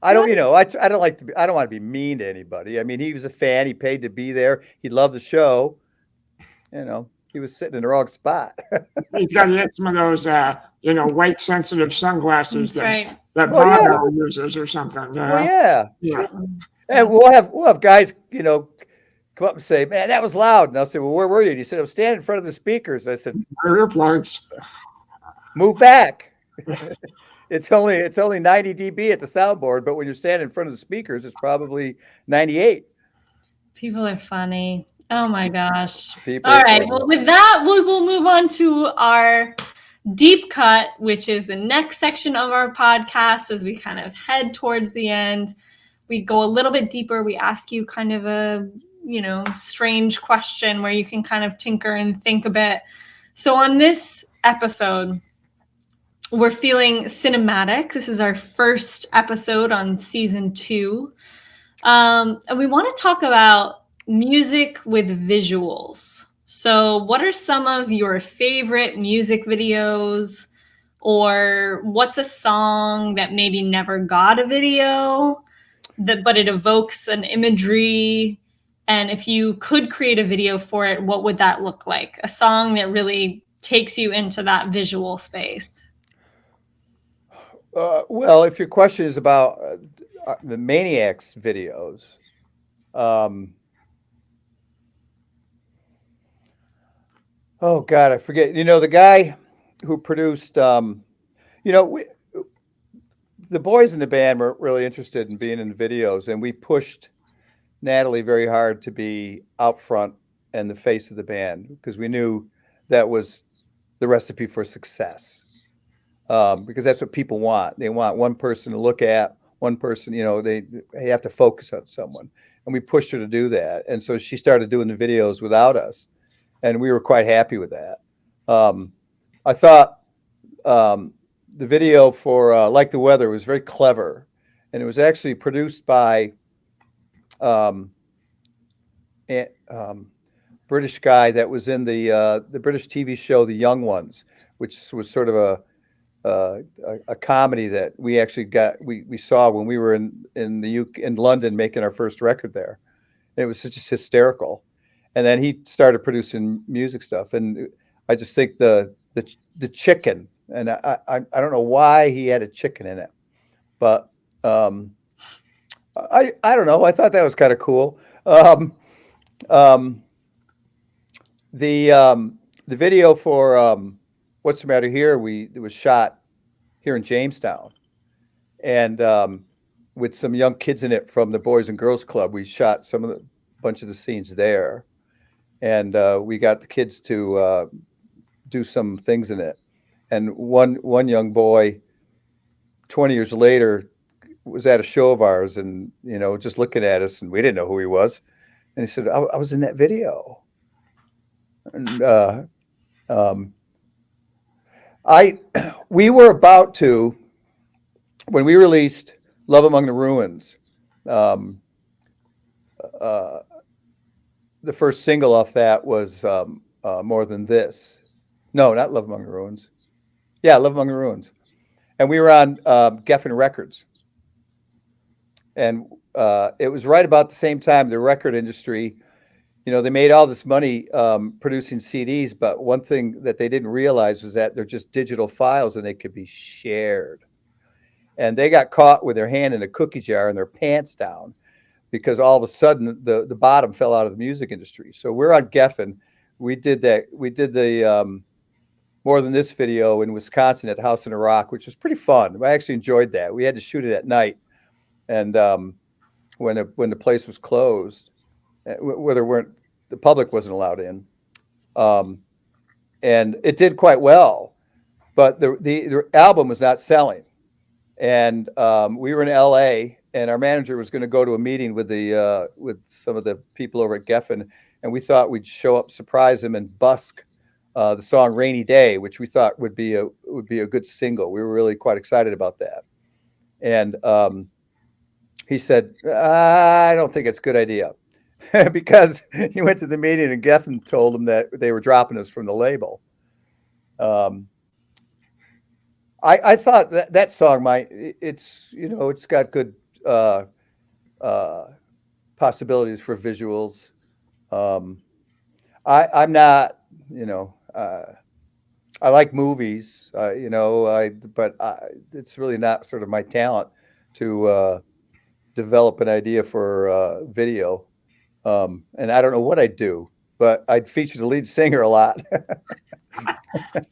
I don't, I don't I don't want to be mean to anybody. I mean, he was a fan. He paid to be there. He loved the show. He was sitting in the wrong spot. He's got to get some of those, white sensitive sunglasses that Bono uses or something. Well, yeah. And we'll have guys, come up and say, "Man, that was loud." And I'll say, "Well, where were you?" And he said, "I was standing in front of the speakers." I said, "Earplugs. Move back." It's only 90 dB at the soundboard, but when you're standing in front of the speakers, it's probably 98. People are funny. Oh my gosh. People All right. Well, with that, we will move on to our deep cut, which is the next section of our podcast as we kind of head towards the end. We go a little bit deeper. We ask you kind of a, strange question where you can kind of tinker and think a bit. So on this episode, we're feeling cinematic. This is our first episode on season 2. And we want to talk about music with visuals. So what are some of your favorite music videos, or what's a song that maybe never got a video but it evokes an imagery? And if you could create a video for it, what would that look like? A song that really takes you into that visual space. Well, if your question is about the Maniacs videos, oh God, I forget. The guy who produced, the boys in the band were really interested in being in the videos, and we pushed Natalie very hard to be out front and the face of the band, because we knew that was the recipe for success. Because that's what people want. They want one person to look at, one person, they have to focus on someone. And we pushed her to do that. And so she started doing the videos without us. And we were quite happy with that. I thought the video for Like the Weather was very clever. And it was actually produced by a British guy that was in the British TV show The Young Ones, which was sort of a comedy that we actually we saw when we were in London making our first record there. It was just hysterical. And then he started producing music stuff, and I just think the chicken, and I don't know why he had a chicken in it, but I don't know. I thought that was kind of cool. The video for What's the Matter Here? It was shot here in Jamestown, and with some young kids in it from the Boys and Girls Club. We shot bunch of the scenes there, and we got the kids to do some things in it. And one young boy, 20 years later, was at a show of ours, and just looking at us, and we didn't know who he was, and he said, "I was in that video." And we were about to, when we released Love Among the Ruins, the first single off that was More Than This. No, not Love Among the Ruins. Yeah, Love Among the Ruins. And we were on Geffen Records. And it was right about the same time the record industry, they made all this money producing CDs, but one thing that they didn't realize was that they're just digital files and they could be shared. And they got caught with their hand in a cookie jar and their pants down, because all of a sudden the bottom fell out of the music industry. So we're on Geffen. We did that. We did the More Than This video in Wisconsin at the House in a Rock, which was pretty fun. I actually enjoyed that. We had to shoot it at night, and when the place was closed, where the public wasn't allowed in, and it did quite well, but the album was not selling, and we were in L.A. and our manager was going to go to a meeting with some of the people over at Geffen, and we thought we'd show up, surprise him, and busk the song "Rainy Day," which we thought would be a good single. We were really quite excited about that, and he said, "I don't think it's a good idea," because he went to the meeting and Geffen told him that they were dropping us from the label. I thought that song it's got good possibilities for visuals. I'm not, I like movies, but it's really not sort of my talent to develop an idea for video. And I don't know what I'd do, but I'd feature the lead singer a lot.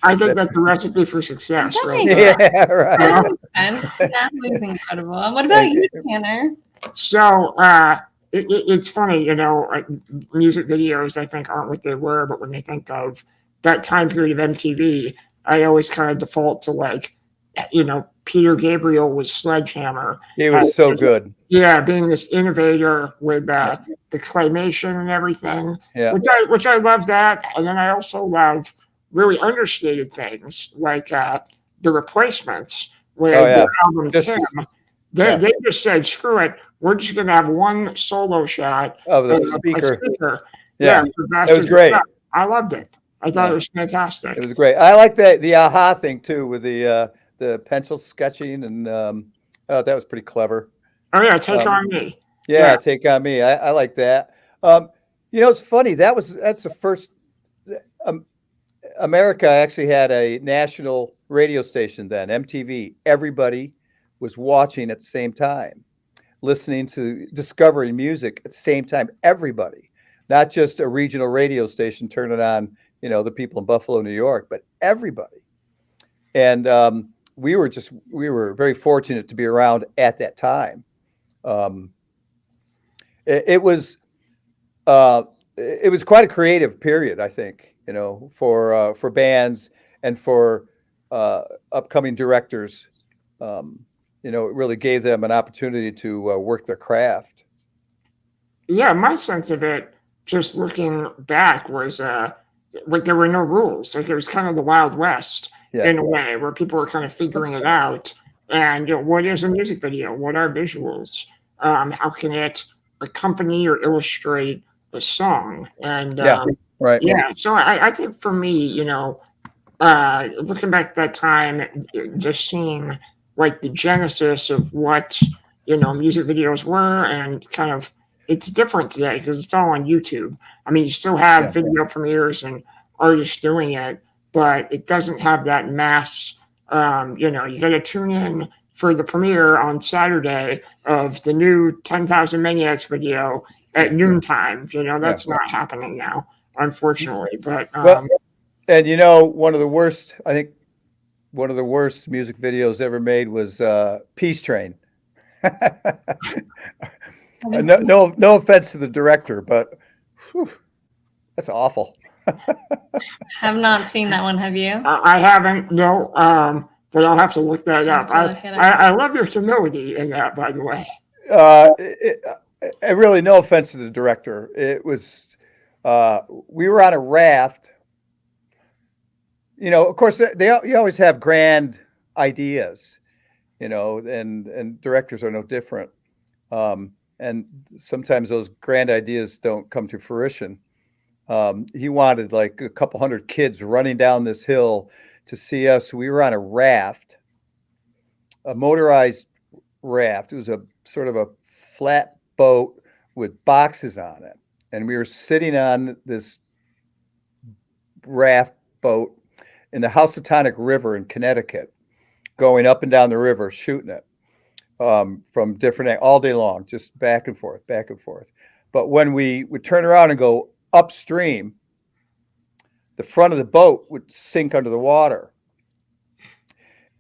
I think that's the recipe for success, That right? makes there. sense. Yeah, right. That makes sense. That was incredible. And what about you, Tanner? So it's funny, music videos I think aren't what they were, but when they think of that time period of MTV, I always kind of default to like, Peter Gabriel was Sledgehammer. He was so good. Yeah, being this innovator with the claymation and everything, Yeah. which I love that. And then I also love really understated things like the Replacements, where Oh, yeah. their album Just- Tim, yeah. they just said, screw it, we're just going to have one solo shot Of the of a speaker. Yeah, Yeah. for It was Bastards great. Club. I loved it. I thought Yeah. it was fantastic. It was great. I like the aha thing too, with the pencil sketching, and that was pretty clever. Oh yeah, Take Um, on Me. Yeah, Yeah. Take on Me. I like that. It's funny. That's the first. America actually had a national radio station then, MTV. Everybody was watching at the same time, listening to, discovering music at the same time. Everybody, not just a regional radio station turning on, the people in Buffalo, New York, but everybody. And we were very fortunate to be around at that time. It was quite a creative period, I think, for bands and for upcoming directors. It really gave them an opportunity to work their craft. Yeah, my sense of it, just looking back, was like there were no rules. Like it was kind of the Wild West Yeah. in a way, where people were kind of figuring it out. And what is a music video? What are visuals? How can it accompany or illustrate a song? And Yeah. Right. yeah, so I think for me, looking back at that time, just seeing like the genesis of what music videos were, and kind of it's different today because it's all on YouTube. I mean, you still have Yeah. video premieres and artists doing it, but it doesn't have that mass. You got to tune in for the premiere on Saturday of the new 10,000 Maniacs video at noontime. That's not happening now, unfortunately. But Well, and one of the worst music videos ever made was Peace Train. No offense to the director, but whew, that's awful. Have not seen that one. Have you? I haven't, no, but I'll have to look that I'll up. have to look it up. I love your humility in that, by the way. Really, no offense to the director. It was, we were on a raft. Of course, you always have grand ideas, and directors are no different. And sometimes those grand ideas don't come to fruition. He wanted like a couple hundred kids running down this hill to see us. We were on a raft, a motorized raft. It was a sort of a flat boat with boxes on it. And we were sitting on this raft boat in the Housatonic River in Connecticut, going up and down the river, shooting it from different all day long, just back and forth, back and forth. But when we would turn around and go upstream, the front of the boat would sink under the water.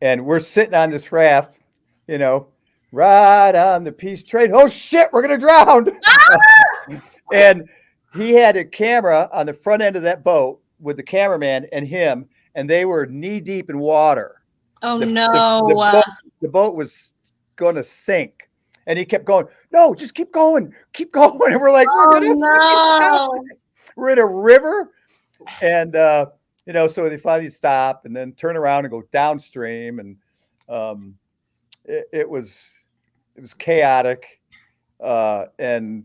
And we're sitting on this raft, you know, right on the peace train. Oh shit, we're gonna drown. And he had a camera on the front end of that boat with the cameraman and him, and they were knee deep in water. Oh The, no. the boat was going to sink. And he kept going, no, just keep going. And we're like, we're going to no. We're in a river. And, you know, so they finally stop and then turn around and go downstream. And it was chaotic and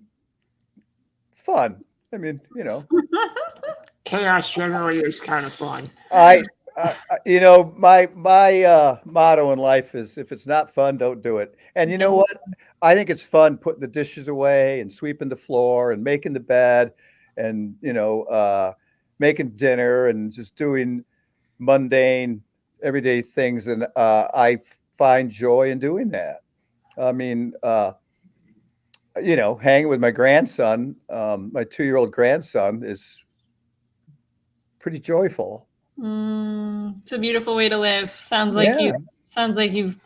fun. I mean, you know. Chaos generally is kind of fun. You know, my motto in life is if it's not fun, don't do it. And you know what? I think it's fun putting the dishes away and sweeping the floor and making the bed and, you know, making dinner and just doing mundane, everyday things. And I find joy in doing that. I mean, you know, hanging with my grandson, my 2-year-old grandson is pretty joyful. It's a beautiful way to live. Sounds like you've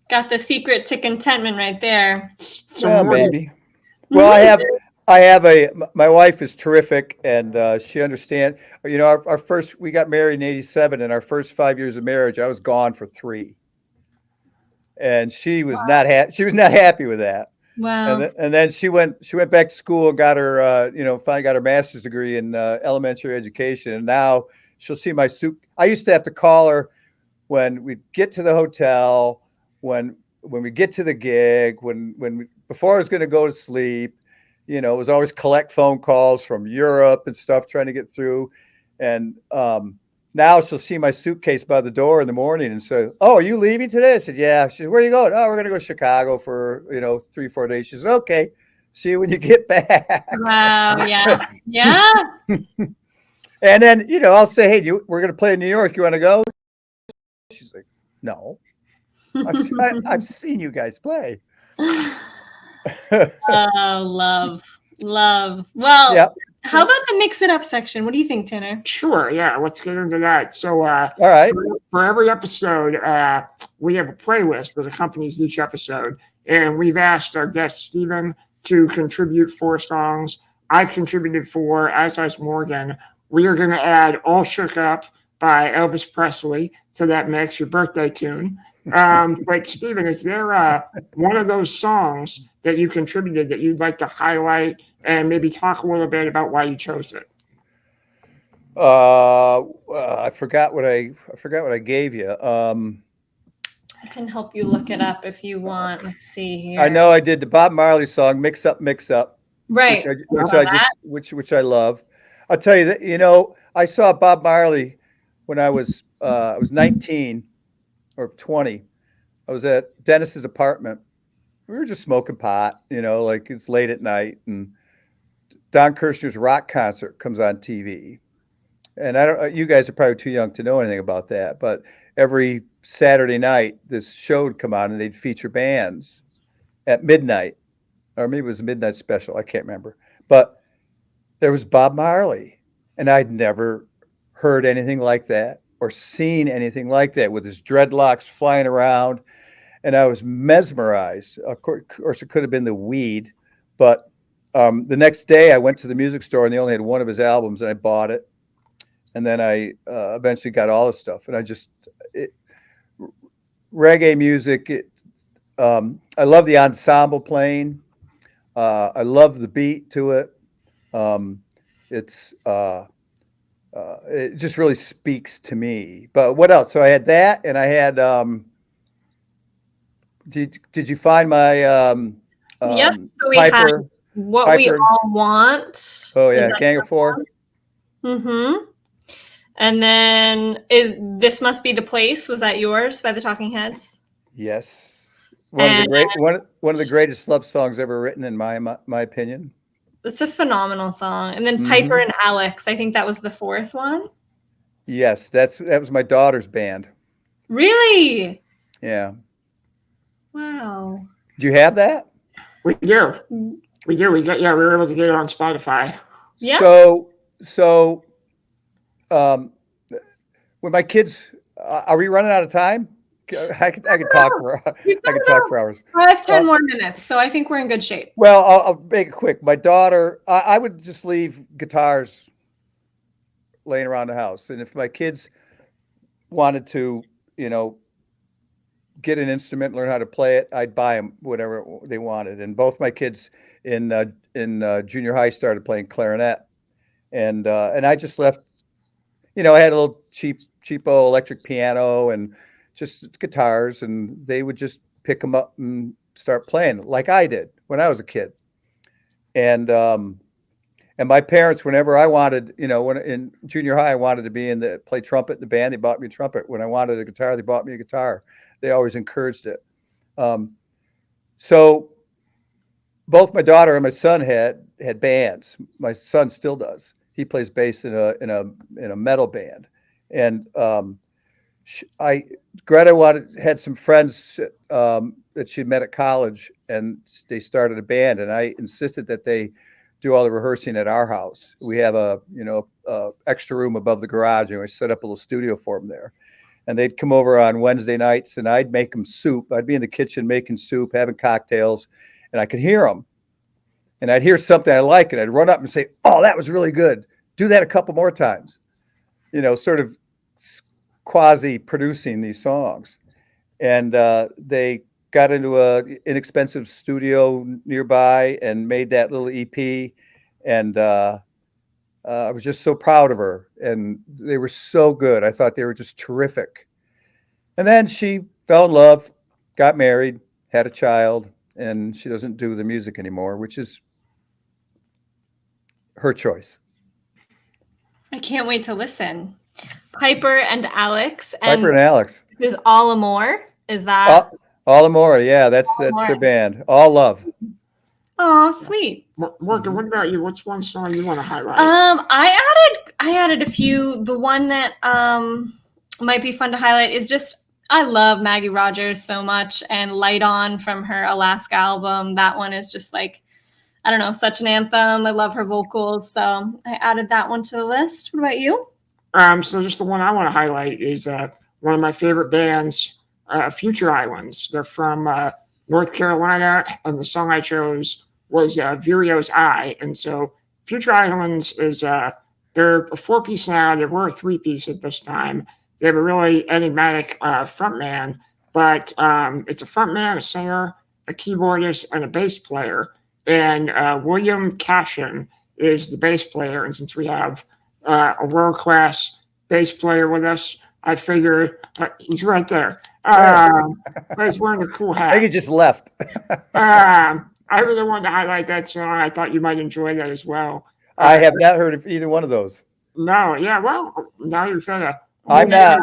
got the secret to contentment right there. So maybe. Well, I have my wife is terrific and she understands. You know, we got married in '87, and our first 5 years of marriage, I was gone for 3, and she was not happy with that. Wow. And then she went back to school and got her you know, finally got her master's degree in elementary education, and now she'll see my suit. I used to have to call her when we get to the hotel, when we get to the gig, before I was going to go to sleep. You know, it was always collect phone calls from Europe and stuff, trying to get through. And now she'll see my suitcase by the door in the morning and say, "Oh, are you leaving today?" I said, "Yeah." She said, "Where are you going?" "Oh, we're going to go to Chicago for, you know, 3-4 days." She said, "Okay, see you when you get back." Wow. Yeah. Yeah. And then, you know, I'll say, "Hey, we're going to play in New York. You want to go?" She's like, "No, I've seen you guys play." Oh, love. Well, Yep. How about the mix it up section? What do you think, Tanner? Sure, yeah, let's get into that. So, all right, for every episode, we have a playlist that accompanies each episode, and we've asked our guest Stephen to contribute 4 songs. I've contributed 4, as has Morgan. We are going to add "All Shook Up" by Elvis Presley to that mix, your birthday tune. But Stephen, is there one of those songs that you contributed that you'd like to highlight and maybe talk a little bit about why you chose it? I forgot what I gave you. I can help you look it up if you want. Let's see here. I know I did the Bob Marley song "Mix Up, Mix Up," right? which I love. I'll tell you that, you know, I saw Bob Marley when I was 19 or 20. I was at Dennis's apartment. We were just smoking pot, you know, like it's late at night, and Don Kirshner's rock concert comes on TV. And you guys are probably too young to know anything about that, but every Saturday night, this show would come on and they'd feature bands at midnight, or maybe it was a midnight special. I can't remember, but there was Bob Marley, and I'd never heard anything like that or seen anything like that, with his dreadlocks flying around. And I was mesmerized. Of course, it could have been the weed, but the next day I went to the music store and they only had one of his albums, and I bought it. And then I eventually got all the stuff. And reggae music. I love the ensemble playing. I love the beat to it. It just really speaks to me. But what else? So I had that, and I had. Did you find my? Yep. So we Piper, have "What Piper. We All Want." Oh yeah, Gang of 4. Mm-hmm. And then "This Must Be the Place." Was that yours by the Talking Heads? Yes. One of the greatest love songs ever written, in my opinion. It's a phenomenal song. And then Piper and Alex. I think that was the 4th one. Yes, that was my daughter's band. Really? Yeah. Wow. Do you have that? We do. We were able to get it on Spotify. Yeah. So um, when my kids, are we running out of time? I could talk for We've I got could talk about for hours. 10 more minutes, so I think we're in good shape. Well, I'll make it quick. My daughter, I would just leave guitars laying around the house, and if my kids wanted to, you know, get an instrument, learn how to play it, I'd buy them whatever they wanted. And both my kids in junior high started playing clarinet, and I just left. You know, I had a little cheapo electric piano and just guitars, and they would just pick them up and start playing like I did when I was a kid. And and my parents, whenever I wanted, you know, when in junior high, I wanted to be play trumpet in the band. They bought me a trumpet. When I wanted a guitar, they bought me a guitar. They always encouraged it. Um, so both my daughter and my son had bands. My son still does. He plays bass in a metal band, and I Greta had some friends that she met at college, and they started a band, and I insisted that they do all the rehearsing at our house. We have a extra room above the garage, and we set up a little studio for them there. And they'd come over on Wednesday nights, and I'd make them soup. I'd be in the kitchen making soup, having cocktails, and I could hear them. And I'd hear something I like, and I'd run up and say, "Oh, that was really good. Do that a couple more times." You know, sort of quasi-producing these songs. And they got into a inexpensive studio nearby and made that little EP. And I was just so proud of her. And they were so good. I thought they were just terrific. And then she fell in love, got married, had a child, and she doesn't do the music anymore, which is her choice. I can't wait to listen. Piper and Alex. Piper and Alex. This is All Amore. Is that? All Amore. Yeah, that's their band. All Love. Oh, sweet. Morgan, what about you? What's one song you want to highlight? I added a few. The one that might be fun to highlight is just I love Maggie Rogers so much, and Light On from her Alaska album. That one is just like, I don't know, such an anthem. I love her vocals, so I added that one to the list. What about you? So just the one I want to highlight is one of my favorite bands, Future Islands. They're from North Carolina, and the song I chose was Vireo's Eye. And so Future Islands is they're a 4-piece now. They were a 3-piece at this time. They have a really enigmatic frontman, but it's a frontman, a singer, a keyboardist, and a bass player. And William Cashin is the bass player. And since we have a world-class bass player with us, I figured he's right there. He's wearing a cool hat. I think he just left. I really wanted to highlight that song. I thought you might enjoy that as well. I have not heard of either one of those. No, yeah, well, now you've had a. I'm not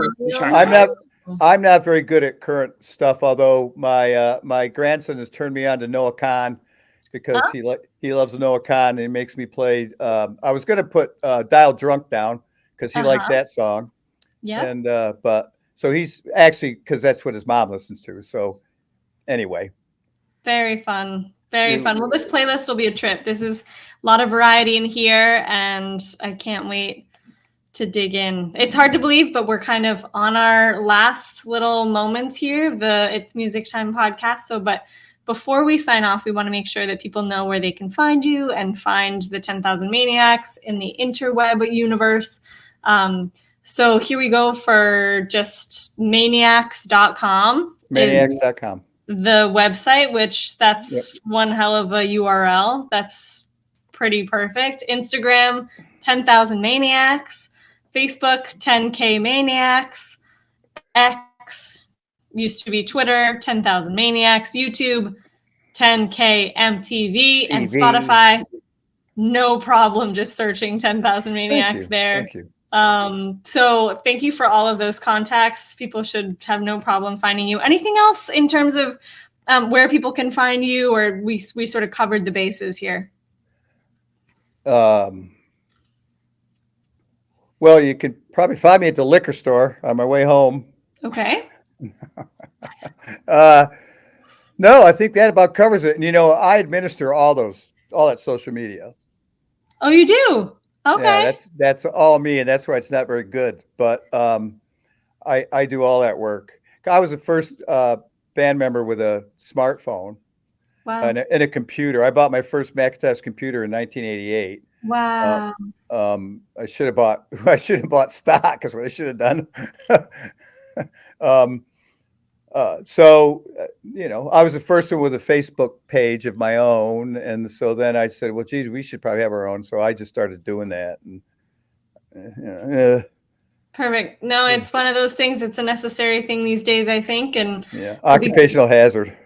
very good at current stuff. Although my grandson has turned me on to Noah Kahn because he loves Noah Kahn, and he makes me play. I was going to put Dial Drunk down because he likes that song. Yeah. And but so he's actually, because that's what his mom listens to. So anyway. Very fun. Very fun. Well, this playlist will be a trip. This is a lot of variety in here, and I can't wait to dig in. It's hard to believe, but we're kind of on our last little moments here, the It's Music Time podcast. So, but before we sign off, we want to make sure that people know where they can find you and find the 10,000 Maniacs in the interweb universe. So here we go for just maniacs.com. Maniacs.com. The website, which that's one hell of a URL. That's pretty perfect. Instagram, 10,000 Maniacs. Facebook, 10K Maniacs. X used to be Twitter, 10,000 Maniacs. YouTube, 10K MTV. And Spotify, no problem just searching 10,000 Maniacs there. Thank you. So thank you for all of those contacts. People should have no problem finding you. Anything else in terms of where people can find you, or we sort of covered the bases here? Well, you can probably find me at the liquor store on my way home. Okay. No, I think that about covers it. And I administer all that social media. Oh, you do? Okay. Yeah, that's all me, and that's why it's not very good. But I do all that work. I was the first band member with a smartphone Wow. and a computer. I bought my first Macintosh computer in 1988. Wow. I should have bought stock, is what I should have done. I was the first one with a Facebook page of my own, and so then I said, well, geez, we should probably have our own. So I just started doing that, and Perfect. No, it's one of those things. It's a necessary thing these days, I think, and occupational hazard.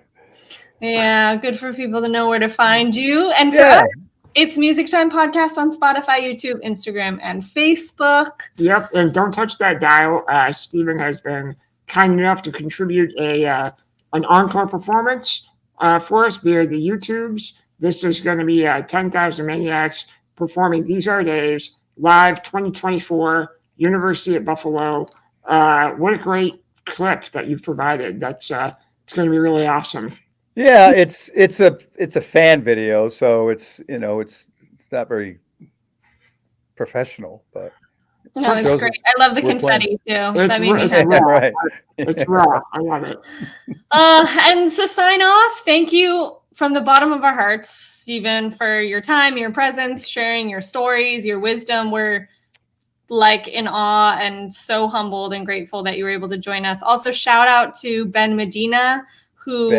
Yeah, good for people to know where to find you. And for us, it's Music Time Podcast on Spotify, YouTube, Instagram, and Facebook. Yep, and don't touch that dial. Stephen has been kind enough to contribute an encore performance for us via the YouTubes. This is going to be 10,000 Maniacs performing These Are Days live 2024, University at Buffalo. What a great clip that you've provided. It's going to be really awesome. Yeah, it's a fan video, so it's not very professional, but no, it's great. I love the confetti too. It's raw. I love it. And to sign off, thank you from the bottom of our hearts, Stephen, for your time, your presence, sharing your stories, your wisdom. We're in awe and so humbled and grateful that you were able to join us. Also, shout out to Ben Medina, who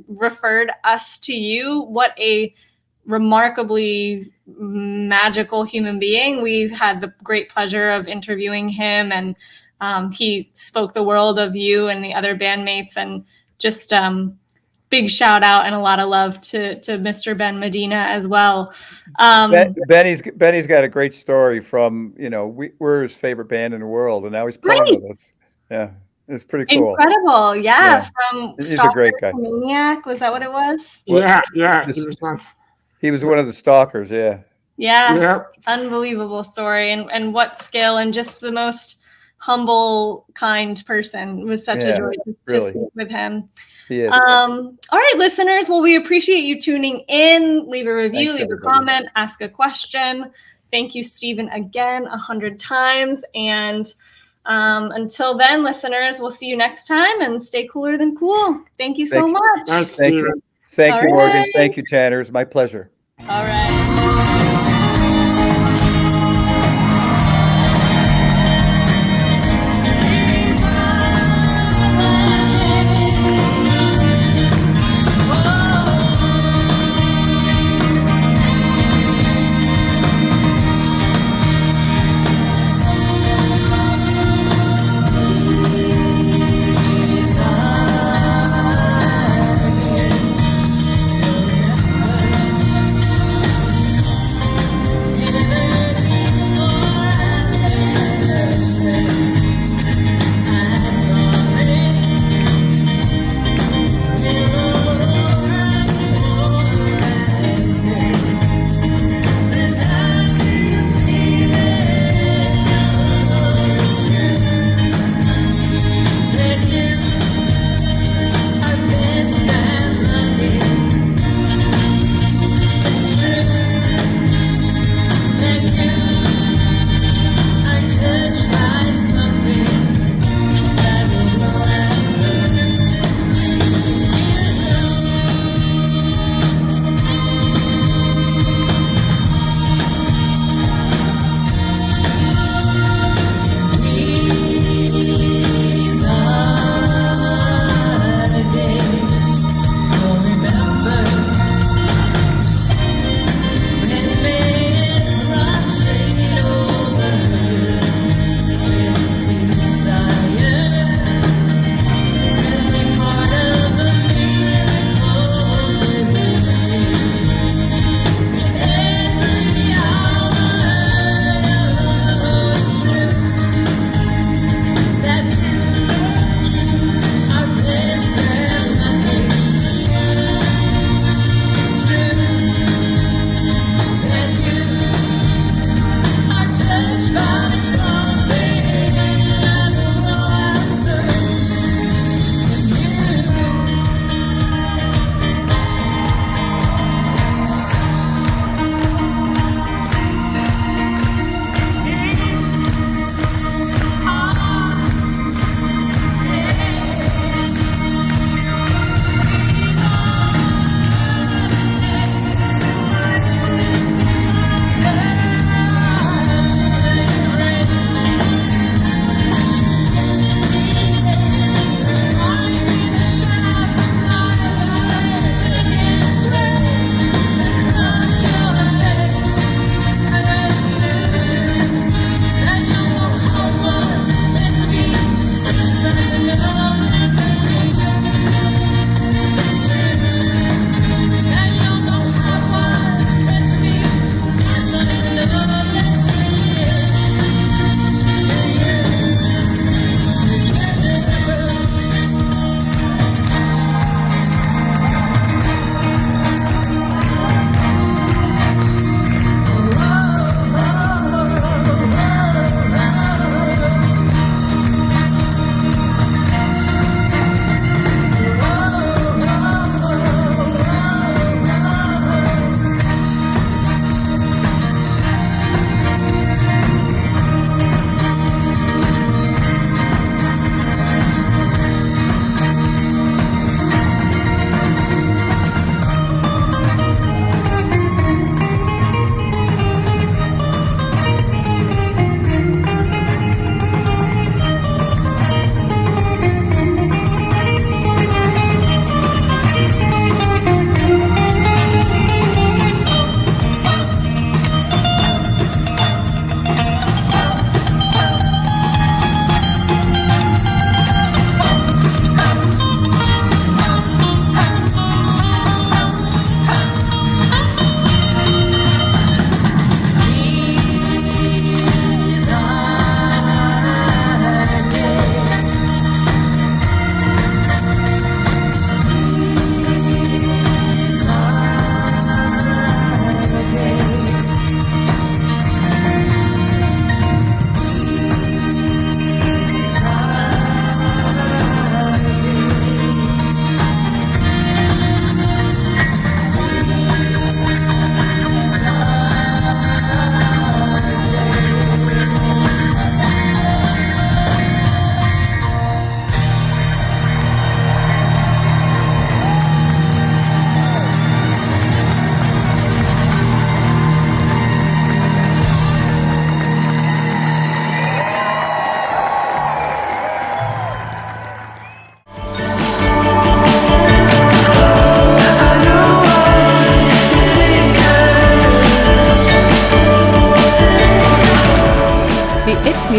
referred us to you. What a remarkably magical human being. We've had the great pleasure of interviewing him, and he spoke the world of you and the other bandmates, and just big shout out and a lot of love to Mr. Ben Medina as well. Benny's got a great story from, we're his favorite band in the world, and now he's playing with us. Yeah. It's pretty cool. Incredible. Yeah. From he's a great guy. Maniac. Was that what it was? Yeah. He was one of the stalkers. Yeah. Yeah. Yep. Unbelievable story. And what skill, and just the most humble, kind person. It was such a joy to speak with him. He is. All right, listeners. Well, we appreciate you tuning in. Leave a review, leave a comment, ask a question. Thank you, Stephen, again 100 times. And until then, listeners, we'll see you next time, and stay cooler than cool. Thank you so much. Thank you. Thank you, Morgan. Thank you, Tanner. It's my pleasure. All right.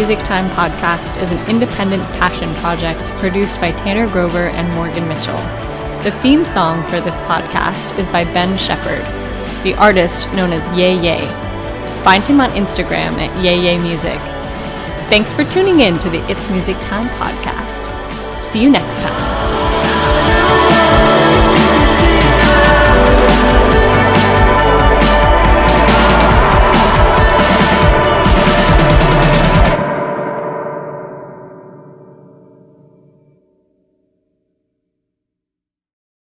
Music Time podcast is an independent passion project produced by Tanner Grover and Morgan Mitchell. The theme song for this podcast is by Ben Shepherd, the artist known as Yay Yay. Find him on Instagram at Yay Yay Music. Thanks for tuning in to the It's Music Time podcast. See you next time.